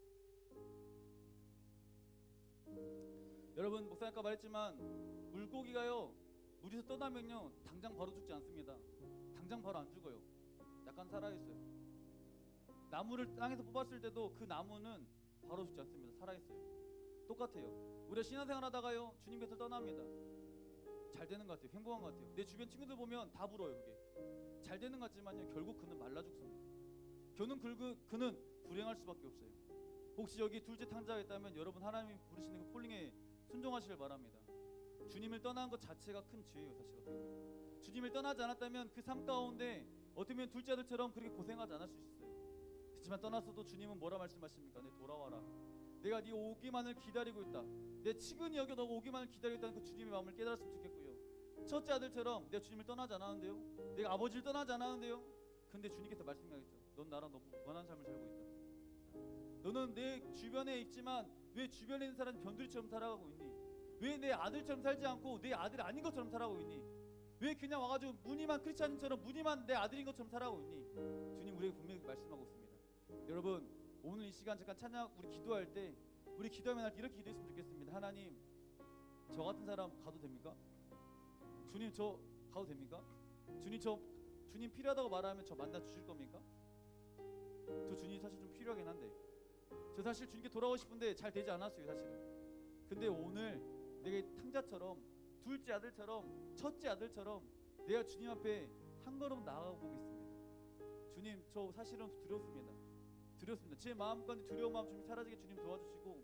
여러분 목사님 아까 말했지만 물고기가요 물에서 떠나면요 당장 바로 죽지 않습니다. 당장 바로 안 죽어요. 약간 살아있어요. 나무를 땅에서 뽑았을 때도 그 나무는 바로 죽지 않습니다. 살아있어요. 똑같아요. 우리가 신앙생활 하다가요 주님 곁을 떠납니다. 잘 되는 것 같아요. 행복한 것 같아요. 내 주변 친구들 보면 다 불어요. 그게 잘 되는 것 같지만요 결국 그는 말라 죽습니다. 그는 불행할 수밖에 없어요. 혹시 여기 둘째 탕자가 있다면 여러분 하나님이 부르시는 그 콜링에 순종하시길 바랍니다. 주님을 떠난 것 자체가 큰 죄예요. 사실 어떻게 보면 주님을 떠나지 않았다면 그 삶 가운데 어떻게 보면 둘째 아들처럼 그렇게 고생하지 않을 수 있어요. 그렇지만 떠났어도 주님은 뭐라 말씀하십니까? 내 돌아와라. 내가 네 오기만을 기다리고 있다. 내 치근히 여겨 너가 오기만을 기다리고 있다는 그 주님의 마음을 깨달았으면 좋겠고요. 첫째 아들처럼 내가 주님을 떠나지 않았는데요, 내가 아버지를 떠나지 않았는데요, 근데 주님께서 말씀하겠죠. 넌 나랑 너무 무관한 삶을 살고 있다. 너는 내 주변에 있지만 왜 주변에 있는 사람 변두리처럼 살아가고 있니? 왜 내 아들처럼 살지 않고 내 아들이 아닌 것처럼 살아가고 있니? 왜 그냥 와가지고 무늬만 크리스찬처럼 무늬만 내 아들인 것처럼 살아가고 있니? 주님 우리에게 분명히 말씀하고 있습니다. 여러분 오늘 이 시간 잠깐 찬양 우리 기도할 때 우리 기도하면 할 때 이렇게 기도했으면 좋겠습니다. 하나님 저 같은 사람 가도 됩니까? 주님 저 가도 됩니까? 주님 필요하다고 말하면 저 만나 주실 겁니까? 저 주님 사실 좀 필요하긴 한데 저 사실 주님께 돌아오고 싶은데 잘 되지 않았어요 사실은. 근데 오늘 내가 탕자처럼 둘째 아들처럼 첫째 아들처럼 내가 주님 앞에 한 걸음 나아가 보겠습니다. 주님 저 사실은 두렵습니다. 제 마음 가운데 두려운 마음 주님 사라지게 주님 도와주시고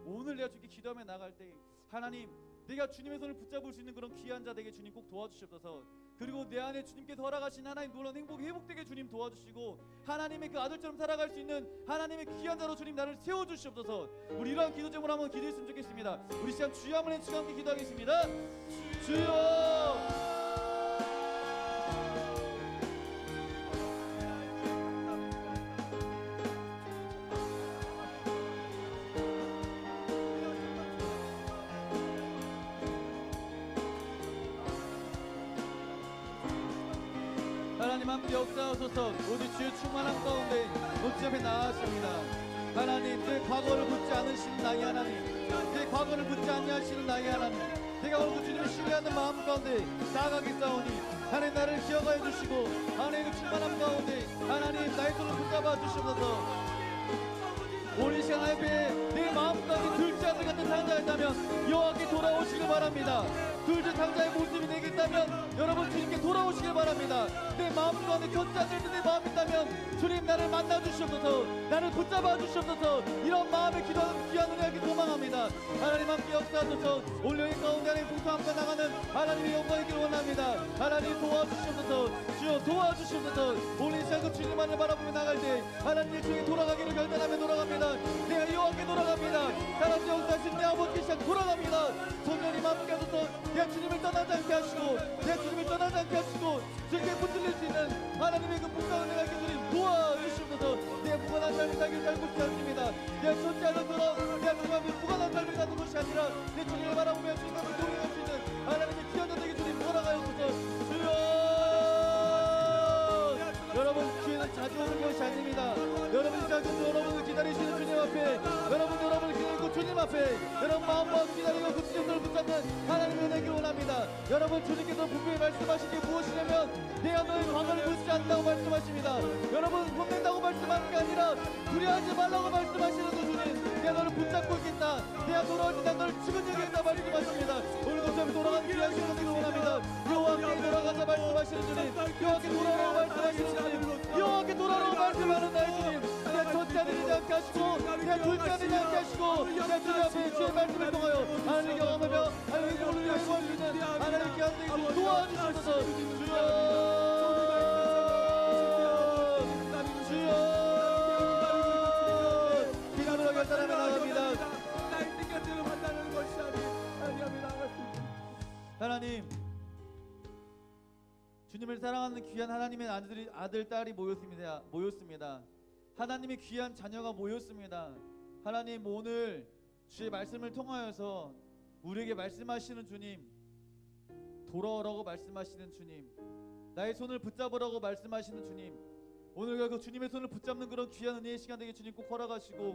오늘 내가 주님께 기도하며 나갈 때 하나님 내가 주님의 손을 붙잡을 수 있는 그런 귀한 자 되게 주님 꼭 도와주시옵소서. 그리고 내 안에 주님께서 허락하신 하나님 놀라운 행복이 회복되게 주님 도와주시고 하나님의 그 아들처럼 살아갈 수 있는 하나님의 귀한 자로 주님 나를 세워주시옵소서. 우리 이러한 기도 제목으로 한번 기도했으면 좋겠습니다. 우리 시간 주여 한번 외치고 함께 기도하겠습니다. 주여 하나님 함께 역사하소서. 오직 주의 충만한 가운데 높이 앞에 나아왔습니다. 하나님 내 과거를 묻지 않으시는 나의 하나님, 내 과거를 묻지 아니하시는 나의 하나님, 내가 오늘 주님을 신뢰하는 마음 가운데 나아가겠사오니 하나님 나를 기억하여 주시고 하나님의 충만함 가운데 하나님 나의 손을 붙잡아 주시옵소서. 오늘 시간 앞에 내 마음 가운데 둘째 아들 같은 상자가 있다면 여호와께 돌아오시길 바랍니다. 둘째 상자의 모습이 내게 있다면 여러분 주님께 돌아오시길 바랍니다. 내 마음 가운데 첫째 아들 내 마음이 있다면 주님 나를 만나 주시옵소서. 나를 붙잡아 주시옵소서. 이런 마음의 기도하는 귀한 은혜에게 소망합니다. 하나님 함께 역사하소서. 오늘 여기 가운데 하나님 봉사함과 나가는 하나님의 영광이길 원합니다. 하나님 도와주시옵소서. 주여 도와주시옵소서. 오늘 이 시간 그 주님만을 바라보며 나갈 때 하나님의 주에 돌아가기를 결단하며 돌아갑니다. 내가 여호와께 돌아갑니다. 하나님 역사하신 내 아버지 시간 돌아갑니다. 성령님 함께 하소서. 내 주님을 떠나지 않게 하시고 내 주님을 떠나지 않게 하시고 주님께 붙들릴 수 있는 하나님의 그 풍성한 은혜가 있게 주님 도와주시옵소서. 내 무관한 삶을 살길 살고 있지 않습니다. 내 첫째 아들처럼 내 주님의 무관한 삶을 사는 것이 아니라 내 주님을 바라보며 주님과 동행할 수 있는 하나님의 귀한 자들에게 주님 돌아가옵소서. 주여 여러분 기회는 자주 오는 것이 아닙니다. 여러분이 자주 여러분을 기다리시는 주님 앞에 여러분을 기다리고 주님 앞에 여러분 마음과 기다리고 그 주님을 붙잡는 하나님의 은혜를 원합니다. 여러분 주님께서 분명히 말씀하신 게 무엇이냐면 내가 너의 과거를 묻지 않는다고 말씀하십니다. 여러분 혼낸다고 말씀하는 게 아니라 두려워하지 말라고 말씀하시는 그 주님 내가 너를 붙잡고 있겠다. 내가 돌아올 때 너를 지근지근하겠다 말씀하십니다. 오늘 거점에 돌아가는 귀한 시간을 되길 원합니다. 여호와께 돌아가자 말씀하시는 주님, 여호와께 돌아오라고 말씀하시는 주님, 여호와께 돌아오라고 말씀하는 나의 주님, 내 첫째 아들이지 않게 하시고 내 둘째 아들이지 않게 하시고 내 주님 앞에 주의 말씀을 통하여 하나님의 경험하며 하나님의 오늘 영광을 주는 하나님의 귀한 되게 도와주시옵소서. 주여 기도로 결단하며 나갑니다. 하나님 주님을 사랑하는 귀한 하나님의 아들 딸이 모였습니다. 하나님의 귀한 자녀가 모였습니다. 하나님 오늘 주의 말씀을 통하여서 우리에게 말씀하시는 주님, 돌아오라고 말씀하시는 주님, 나의 손을 붙잡으라고 말씀하시는 주님, 오늘 그 주님의 손을 붙잡는 그런 귀한 은혜의 시간 되게 주님 꼭 허락하시고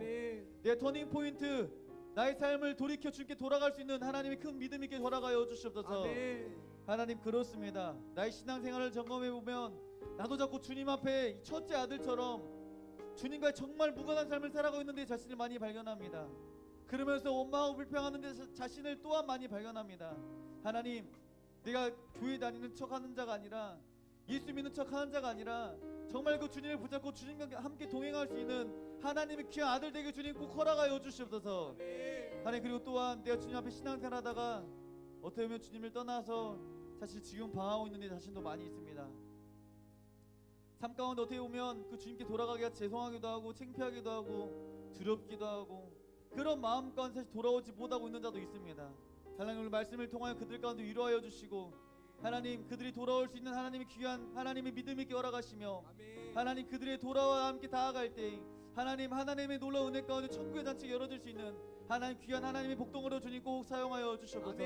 내 터닝 포인트 나의 삶을 돌이켜 주님께 돌아갈 수 있는 하나님의 큰 믿음 있게 허락하여 주시옵소서. 하나님 그렇습니다. 나의 신앙생활을 점검해 보면 나도 자꾸 주님 앞에 첫째 아들처럼 주님과 정말 무관한 삶을 살아가고 있는데 자신을 많이 발견합니다. 그러면서 원망하고 불평하는 데 자신을 또한 많이 발견합니다. 하나님 내가 교회 다니는 척하는 자가 아니라 예수 믿는 척하는 자가 아니라 정말 그 주님을 붙잡고 주님과 함께 동행할 수 있는 하나님의 귀한 아들 되게 주님 꼭 허락하여 주시옵소서. 하나님, 그리고 또한 내가 주님 앞에 신앙생활하다가 어떻게 보면 주님을 떠나서 사실 지금 방황하고 있는 내 자신도 많이 있습니다. 삶 가운데 어떻게 보면 그 주님께 돌아가기가 죄송하기도 하고 창피하기도 하고 두렵기도 하고 그런 마음 가운데 사실 돌아오지 못하고 있는 자도 있습니다. 하나님, 오늘 말씀을 통하여 그들 가운데 위로하여 주시고 하나님, 그들이 돌아올 수 있는 하나님의 귀한 하나님의 믿음 있게 허락하시며 하나님, 그들의 돌아와 함께 다가갈 때 하나님의 놀라운 은혜 가운데 천국의 잔치가 열어질 수 있는 하나님, 귀한 하나님의 복동으로 주님 꼭 사용하여 주시옵소서.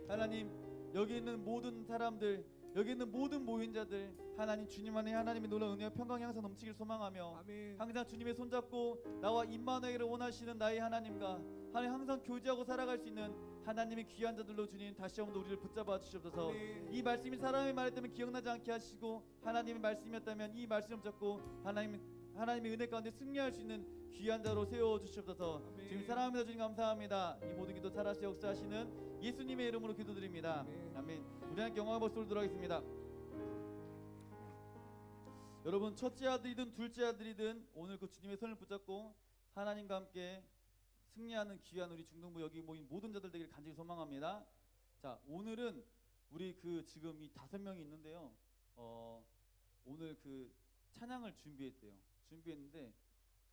하나님, 여기 있는 모든 사람들, 여기 있는 모든 모인자들 하나님, 주님 안에 하나님의 놀라운 은혜와 평강이 항상 넘치길 소망하며 항상 주님의 손잡고 나와 임마누엘을 원하시는 나의 하나님과 하나님 항상 교제하고 살아갈 수 있는 하나님의 귀한 자들로 주님 다시 한번 우리를 붙잡아 주시옵소서. 이 말씀이 사람의 말했다면 기억나지 않게 하시고 하나님의 말씀이었다면 이 말씀 붙잡고 하나님의 은혜 가운데 승리할 수 있는 귀한 자로 세워 주시옵소서. 주님 사랑합니다. 주님 감사합니다. 이 모든 기도 살아서 역사하시는 예수님의 이름으로 기도드립니다. 아멘. 우리 하나님께 영광의 박수를 드리겠습니다. 여러분, 첫째 아들이든 둘째 아들이든 오늘 그 주님의 손을 붙잡고 하나님과 함께 승리하는 귀한 우리 중동부 여기 모인 모든 자들 되기를 간절히 소망합니다. 자, 오늘은 우리 그 지금 이 5명이 있는데요. 오늘 그 찬양을 준비했는데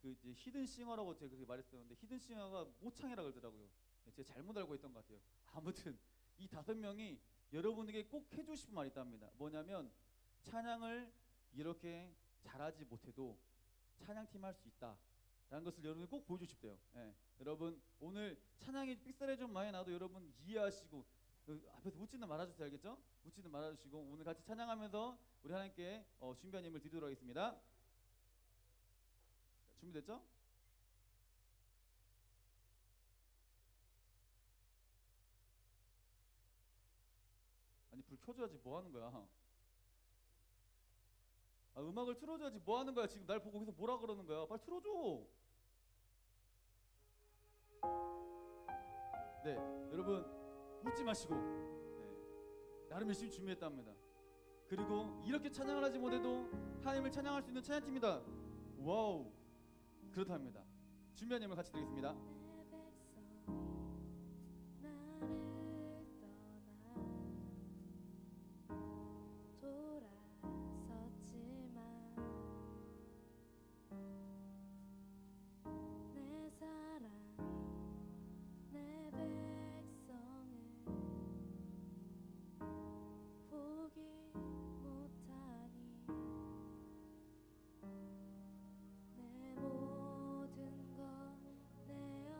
그 이제 히든싱어라고 제가 그렇게 말했었는데 히든싱어가 모창이라 그러더라고요. 제가 잘못 알고 있던 것 같아요. 아무튼 이 5명이 여러분에게 꼭 해주고 싶은 말이 있답니다. 뭐냐면 찬양을 이렇게 잘하지 못해도 찬양팀 할 수 있다 라는 것을 여러분이 꼭 보여주고 싶대요. 예. 여러분, 오늘 찬양이 삑사리 좀 많이 나도 여러분 이해하시고 앞에서 묻지는 말아주세요. 알겠죠? 묻지는 말아주시고 오늘 같이 찬양하면서 우리 하나님께 준비한 예물 드리도록 하겠습니다. 준비됐죠? 아니, 불 켜줘야지 뭐 하는 거야? 음악을 틀어줘야지 뭐 하는 거야? 지금 날 보고 거기서 뭐라 그러는 거야? 빨리 틀어줘. 네, 여러분 웃지 마시고 나름 열심히 준비했답니다. 그리고 이렇게 찬양을 하지 못해도 하나님을 찬양할 수 있는 찬양팀이다. 와우, 그렇답니다. 준비한 예물 같이 드리겠습니다. 내 모든 것 내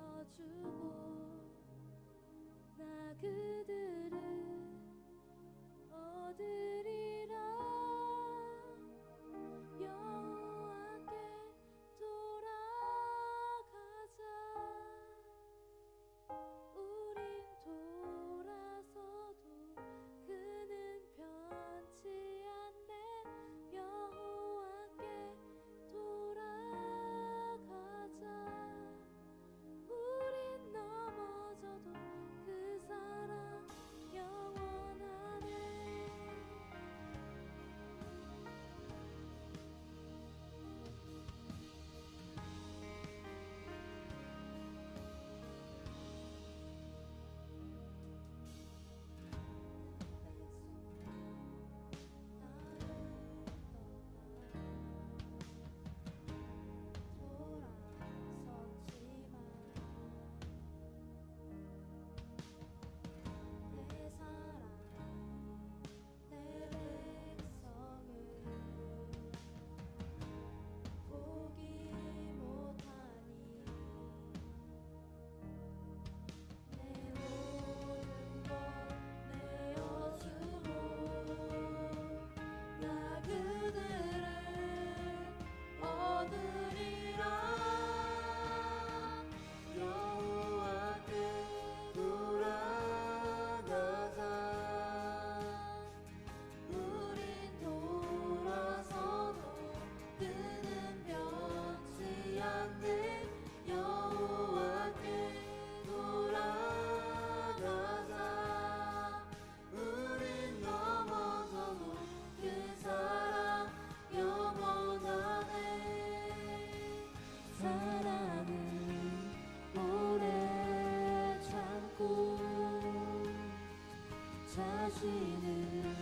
자신을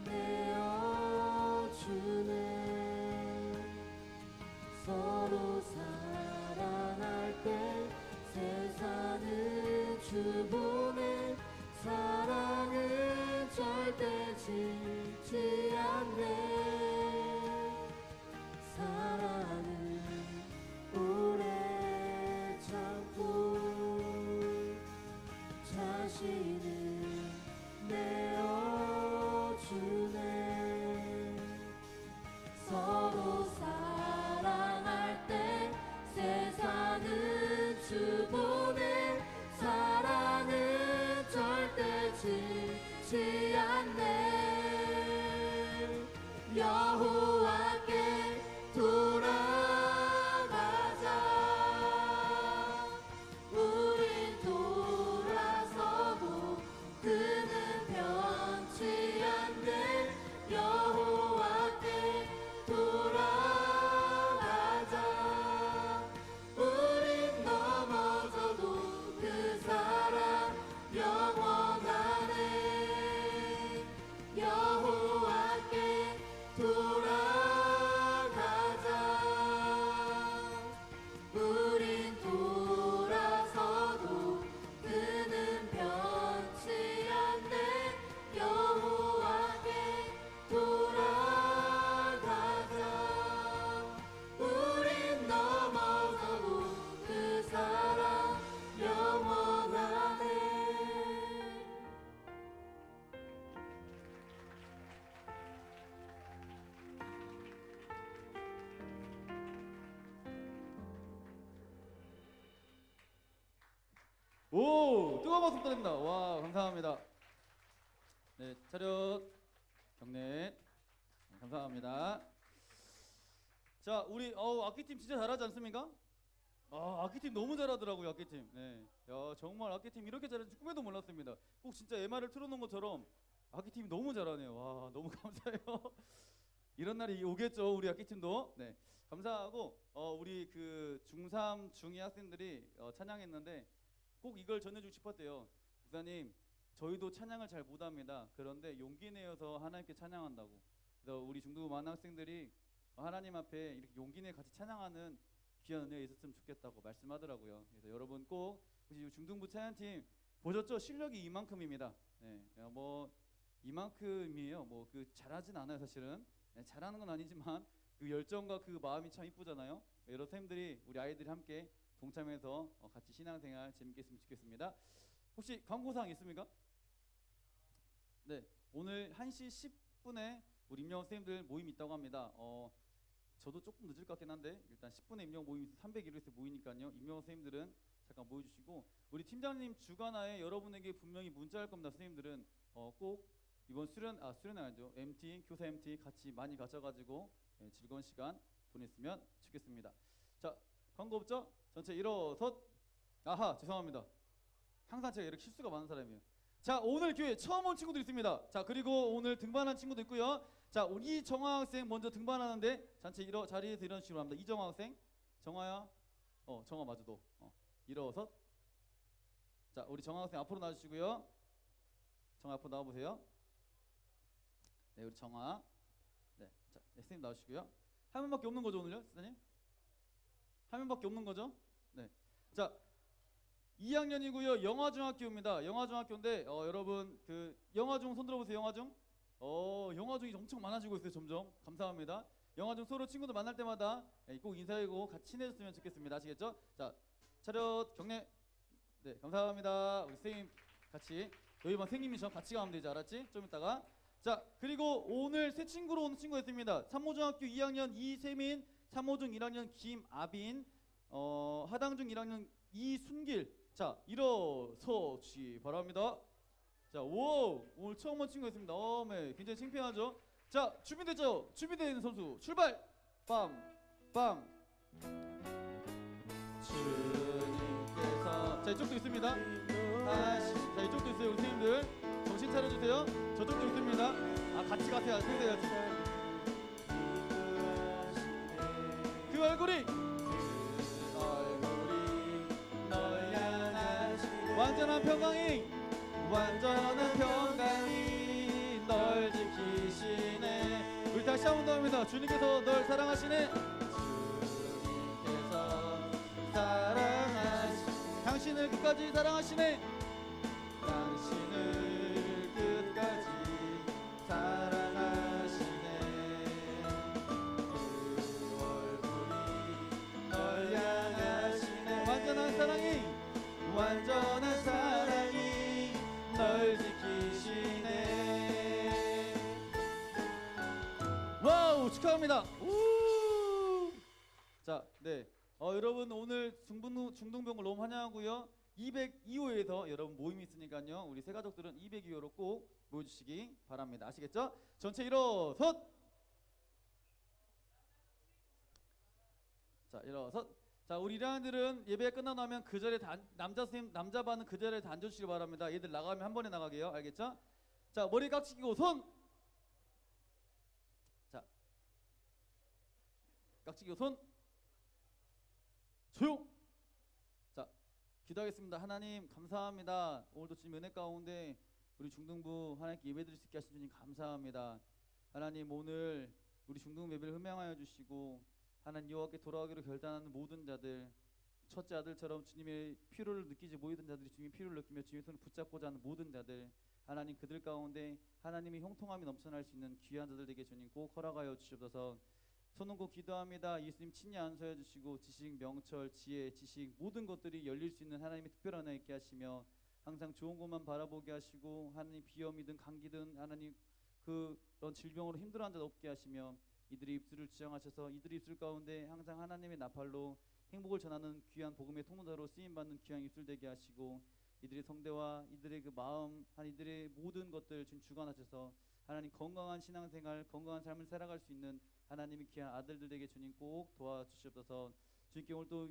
내어주네. 서로 사랑할 때 세상을 주보내. 사랑은 절대 지지 않네. 사랑은 오래 참고 자신을 내어주네. 서로 사랑할 때 세상은 주보내. 사랑은 절대 지지 않네. 여호와께 돌아가자. 우린 돌아서도 그는 변치 않네. 여호와께 돌아가자. 우린 넘어져도 그 사랑 영원하네. 여호와께 돌아가자. 우린 돌아서도 그는 변치 않네. 여호와께 돌아가자. 우린 넘어져도 그 사랑 영원하네. 오, 뜨거운 박수 부탁드립니다. 와, 감사합니다. 네, 차렷, 경례. 네, 감사합니다. 자, 우리 악기팀 진짜 잘하지 않습니까? 악기팀 너무 잘하더라고요, 악기팀. 네, 야, 정말 악기팀 이렇게 잘하는지 꿈에도 몰랐습니다. 꼭 진짜 MR을 틀어놓은 것처럼 악기팀이 너무 잘하네요. 와, 너무 감사해요. 이런 날이 오겠죠, 우리 악기팀도. 네, 감사하고 우리 그 중3, 중2 학생들이 찬양했는데 꼭 이걸 전해주고 싶었대요. 목사님, 저희도 찬양을 잘 못합니다. 그런데 용기 내어서 하나님께 찬양한다고. 그래서 우리 중도 많은 학생들이 하나님 앞에 이렇게 용기 내 같이 찬양하는 귀한 은혜가 있었으면 좋겠다고 말씀하더라고요. 그래서 여러분 꼭 우리 중등부 찬양팀 보셨죠? 실력이 이만큼입니다. 네, 뭐 이만큼이에요. 뭐 그 잘하진 않아요, 사실은. 네, 잘하는 건 아니지만 그 열정과 그 마음이 참 이쁘잖아요. 여러 선생님들이 우리 아이들이 함께 동참해서 같이 신앙생활 재밌게 했으면 좋겠습니다. 혹시 광고사항 있습니까? 네, 오늘 1시 10분에 우리 임영호 선생님들 모임이 있다고 합니다. 저도 조금 늦을 것 같긴 한데 일단 10분에 임영호 모임이 301호에서 모이니까요. 임영호 선생님들은 잠깐 모여주시고 우리 팀장님 주간화에 여러분에게 분명히 문자할 겁니다. 선생님들은 꼭 이번 수련회 아니죠. MT, 교사 MT 같이 많이 가셔가지고 즐거운 시간 보냈으면 좋겠습니다. 자, 광고 없죠? 전체 일어섰. 아하, 죄송합니다. 항상 제가 이렇게 실수가 많은 사람이에요. 자, 오늘 교회 처음 온 친구도 있습니다. 자, 그리고 오늘 등반한 친구도 있고요. 자, 우리 이정화 학생 먼저 등반하는데 전체 자리에서 이런 식으로 합니다. 이정화 학생, 정화야, 정화 맞아 너. 일어섰. 자, 우리 정화 학생 앞으로 나와주시고요. 정화 앞으로 나와보세요. 네, 우리 정화. 네, 자, 네, 선생님 나오시고요. 한 명밖에 없는 거죠 오늘요, 선생님? 한 명밖에 없는 거죠? 네. 자, 2학년이고요. 영화중학교입니다. 영화중학교인데 여러분 그 영화중 손 들어보세요. 영화중. 영화중이 엄청 많아지고 있어요. 점점. 감사합니다. 영화중 서로 친구들 만날 때마다 꼭 인사하고 같이 친해졌으면 좋겠습니다. 아시겠죠? 자, 차렷 경례. 네, 감사합니다. 우리 선생님 같이 여기만 선생님이셔. 같이 가면 되지. 알았지? 좀 이따가. 자, 그리고 오늘 새 친구로 오는 친구가 있습니다. 삼호중학교 2학년 이세민, 삼호중 1학년 김아빈, 하당중 1학년 이순길. 자, 일어서시 바랍니다. 자, 오, 오늘 처음 온 친구가 있습니다. 네, 굉장히 창피하죠? 자, 준비됐죠? 준비된 선수 출발! 빵! 빵! 주님께서. 자, 이쪽도 있습니다. 자, 이쪽도 있어요. 우리 선생님들 정신 차려주세요. 저쪽도 있습니다. 같이 가세요. 세세야지. 그 얼굴이 널 향하시 완전한 평강이 완전한 평강이 다시 한번 더 합니다. 주님께서 널 사랑하시네. 주님께서 사랑하시네. 당신을 끝까지 사랑하시네. 당신을 끝까지 사랑하시네. 그 얼굴이 널 향하시네. 완전한 사랑이 널 지키시네. 와우, 축하합니다. 우! 자, 네. 여러분 오늘 중등병을 너무 환영하고요. 202호에서 여러분 모임이 있으니까요. 우리 새 가족들은 202호로 꼭 모여주시기 바랍니다. 아시겠죠? 전체 일어섰. 자, 일어섰. 자, 우리 일하는들은 예배 끝나고 나면 그 자리에 남자 반은 그 자리에 앉아주시기 바랍니다. 얘들 나가면 한 번에 나가게요. 알겠죠? 자, 머리 깍지 끼고 손. 자, 깍지 끼고 손. 조용. 자, 기도하겠습니다. 하나님 감사합니다. 오늘도 주님 은혜 가운데 우리 중등부 하나님께 예배드릴 수 있게 하신 주님 감사합니다. 하나님 오늘 우리 중등부 예배를 흠양하여 주시고 하나님 여호와께 돌아가기로 결단하는 모든 자들, 첫째 아들처럼 주님의 필요를 느끼지 모이던 자들이 주님의 필요를 느끼며 주님의 손을 붙잡고자 하는 모든 자들, 하나님 그들 가운데 하나님의 형통함이 넘쳐날 수 있는 귀한 자들 되게 주님 꼭 허락하여 주시옵소서. 손 얹고 기도합니다. 예수님 친히 안수해 주시고 지식, 명철, 지혜, 지식 모든 것들이 열릴 수 있는 하나님의 특별한 은혜 있게 하시며 항상 좋은 것만 바라보게 하시고 하나님 비염이든 감기든 하나님 그런 질병으로 힘들어하는 자 없게 하시며 이들의 입술을 지정하셔서 이들의 입술 가운데 항상 하나님의 나팔로 행복을 전하는 귀한 복음의 통로자로 쓰임받는 귀한 입술 되게 하시고 이들의 성대와 이들의 그 마음 이들의 모든 것들 지금 주관하셔서 하나님 건강한 신앙생활 건강한 삶을 살아갈 수 있는 하나님의 귀한 아들들 되게 주님 꼭 도와주시옵소서. 주님께 오늘 또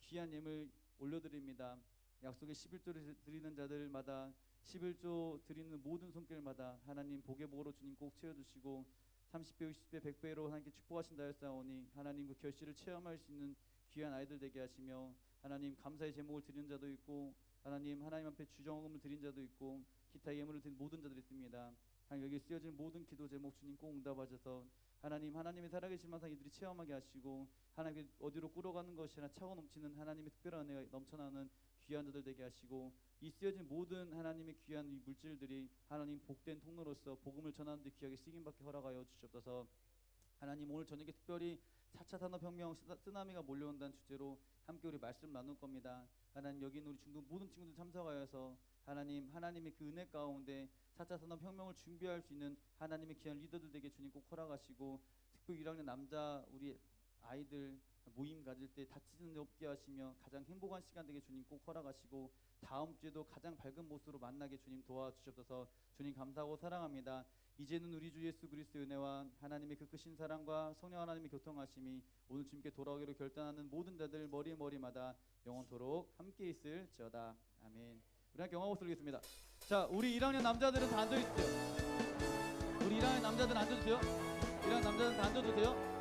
귀한 예물 올려드립니다. 약속의 11조를 드리는 자들마다 11조 드리는 모든 손길마다 하나님 복의 복으로 주님 꼭 채워주시고 30배, 60배, 100배로 하나님께 축복하신다 했사오니 하나님 그 결실을 체험할 수 있는 귀한 아이들 되게 하시며 하나님 감사의 제목을 드리는 자도 있고 하나님 앞에 주정금을 드린 자도 있고 기타 예물을 드린 모든 자들이 있습니다. 하나님 여기 쓰여진 모든 기도 제목 주님 꼭 응답하셔서 하나님의 살아계신 만상 이들이 체험하게 하시고 하나님 어디로 끌어가는 것이 아니라 차고 넘치는 하나님의 특별한 은혜가 넘쳐나는 귀한 자들 되게 하시고 이 쓰여진 모든 하나님의 귀한 이 물질들이 하나님 복된 통로로서 복음을 전하는 데 귀하게 쓰임받게 허락하여 주시옵소서. 하나님 오늘 저녁에 특별히 4차 산업혁명 쓰나미가 몰려온다는 주제로 함께 우리 말씀 나눌 겁니다. 하나님 여기 있는 우리 중등 모든 친구들 참석하여서 하나님의 그 은혜 가운데 4차 산업혁명을 준비할 수 있는 하나님의 귀한 리더들 되게 주님 꼭 허락하시고 특별히 1학년 남자 우리 아이들 모임 가질 때 다치는 데 없게 하시며 가장 행복한 시간 되게 주님 꼭 허락하시고 다음 주에도 가장 밝은 모습으로 만나게 주님 도와주시옵소서. 주님 감사하고 사랑합니다. 이제는 우리 주 예수 그리스도의 은혜와 하나님의 그 크신 사랑과 성령 하나님의 교통하심이 오늘 주님께 돌아오기로 결단하는 모든 자들 머리마다 영원토록 함께 있을지어다. 아멘. 우리 함께 영화 모습 드리겠습니다. 자, 우리 1학년 남자들은 다 앉아있으세요. 우리 1학년 남자들은 앉아주세요. 1학년 남자들은 다 앉아주세요.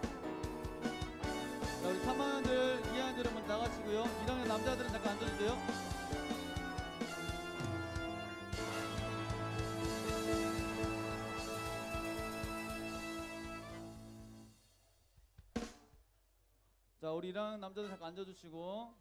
자, 우리 3학년들, 2학년들은 먼저 나가시고요. 1학년 남자들은 잠깐 앉아주세요. 자, 우리 1학년 남자들 잠깐 앉아주시고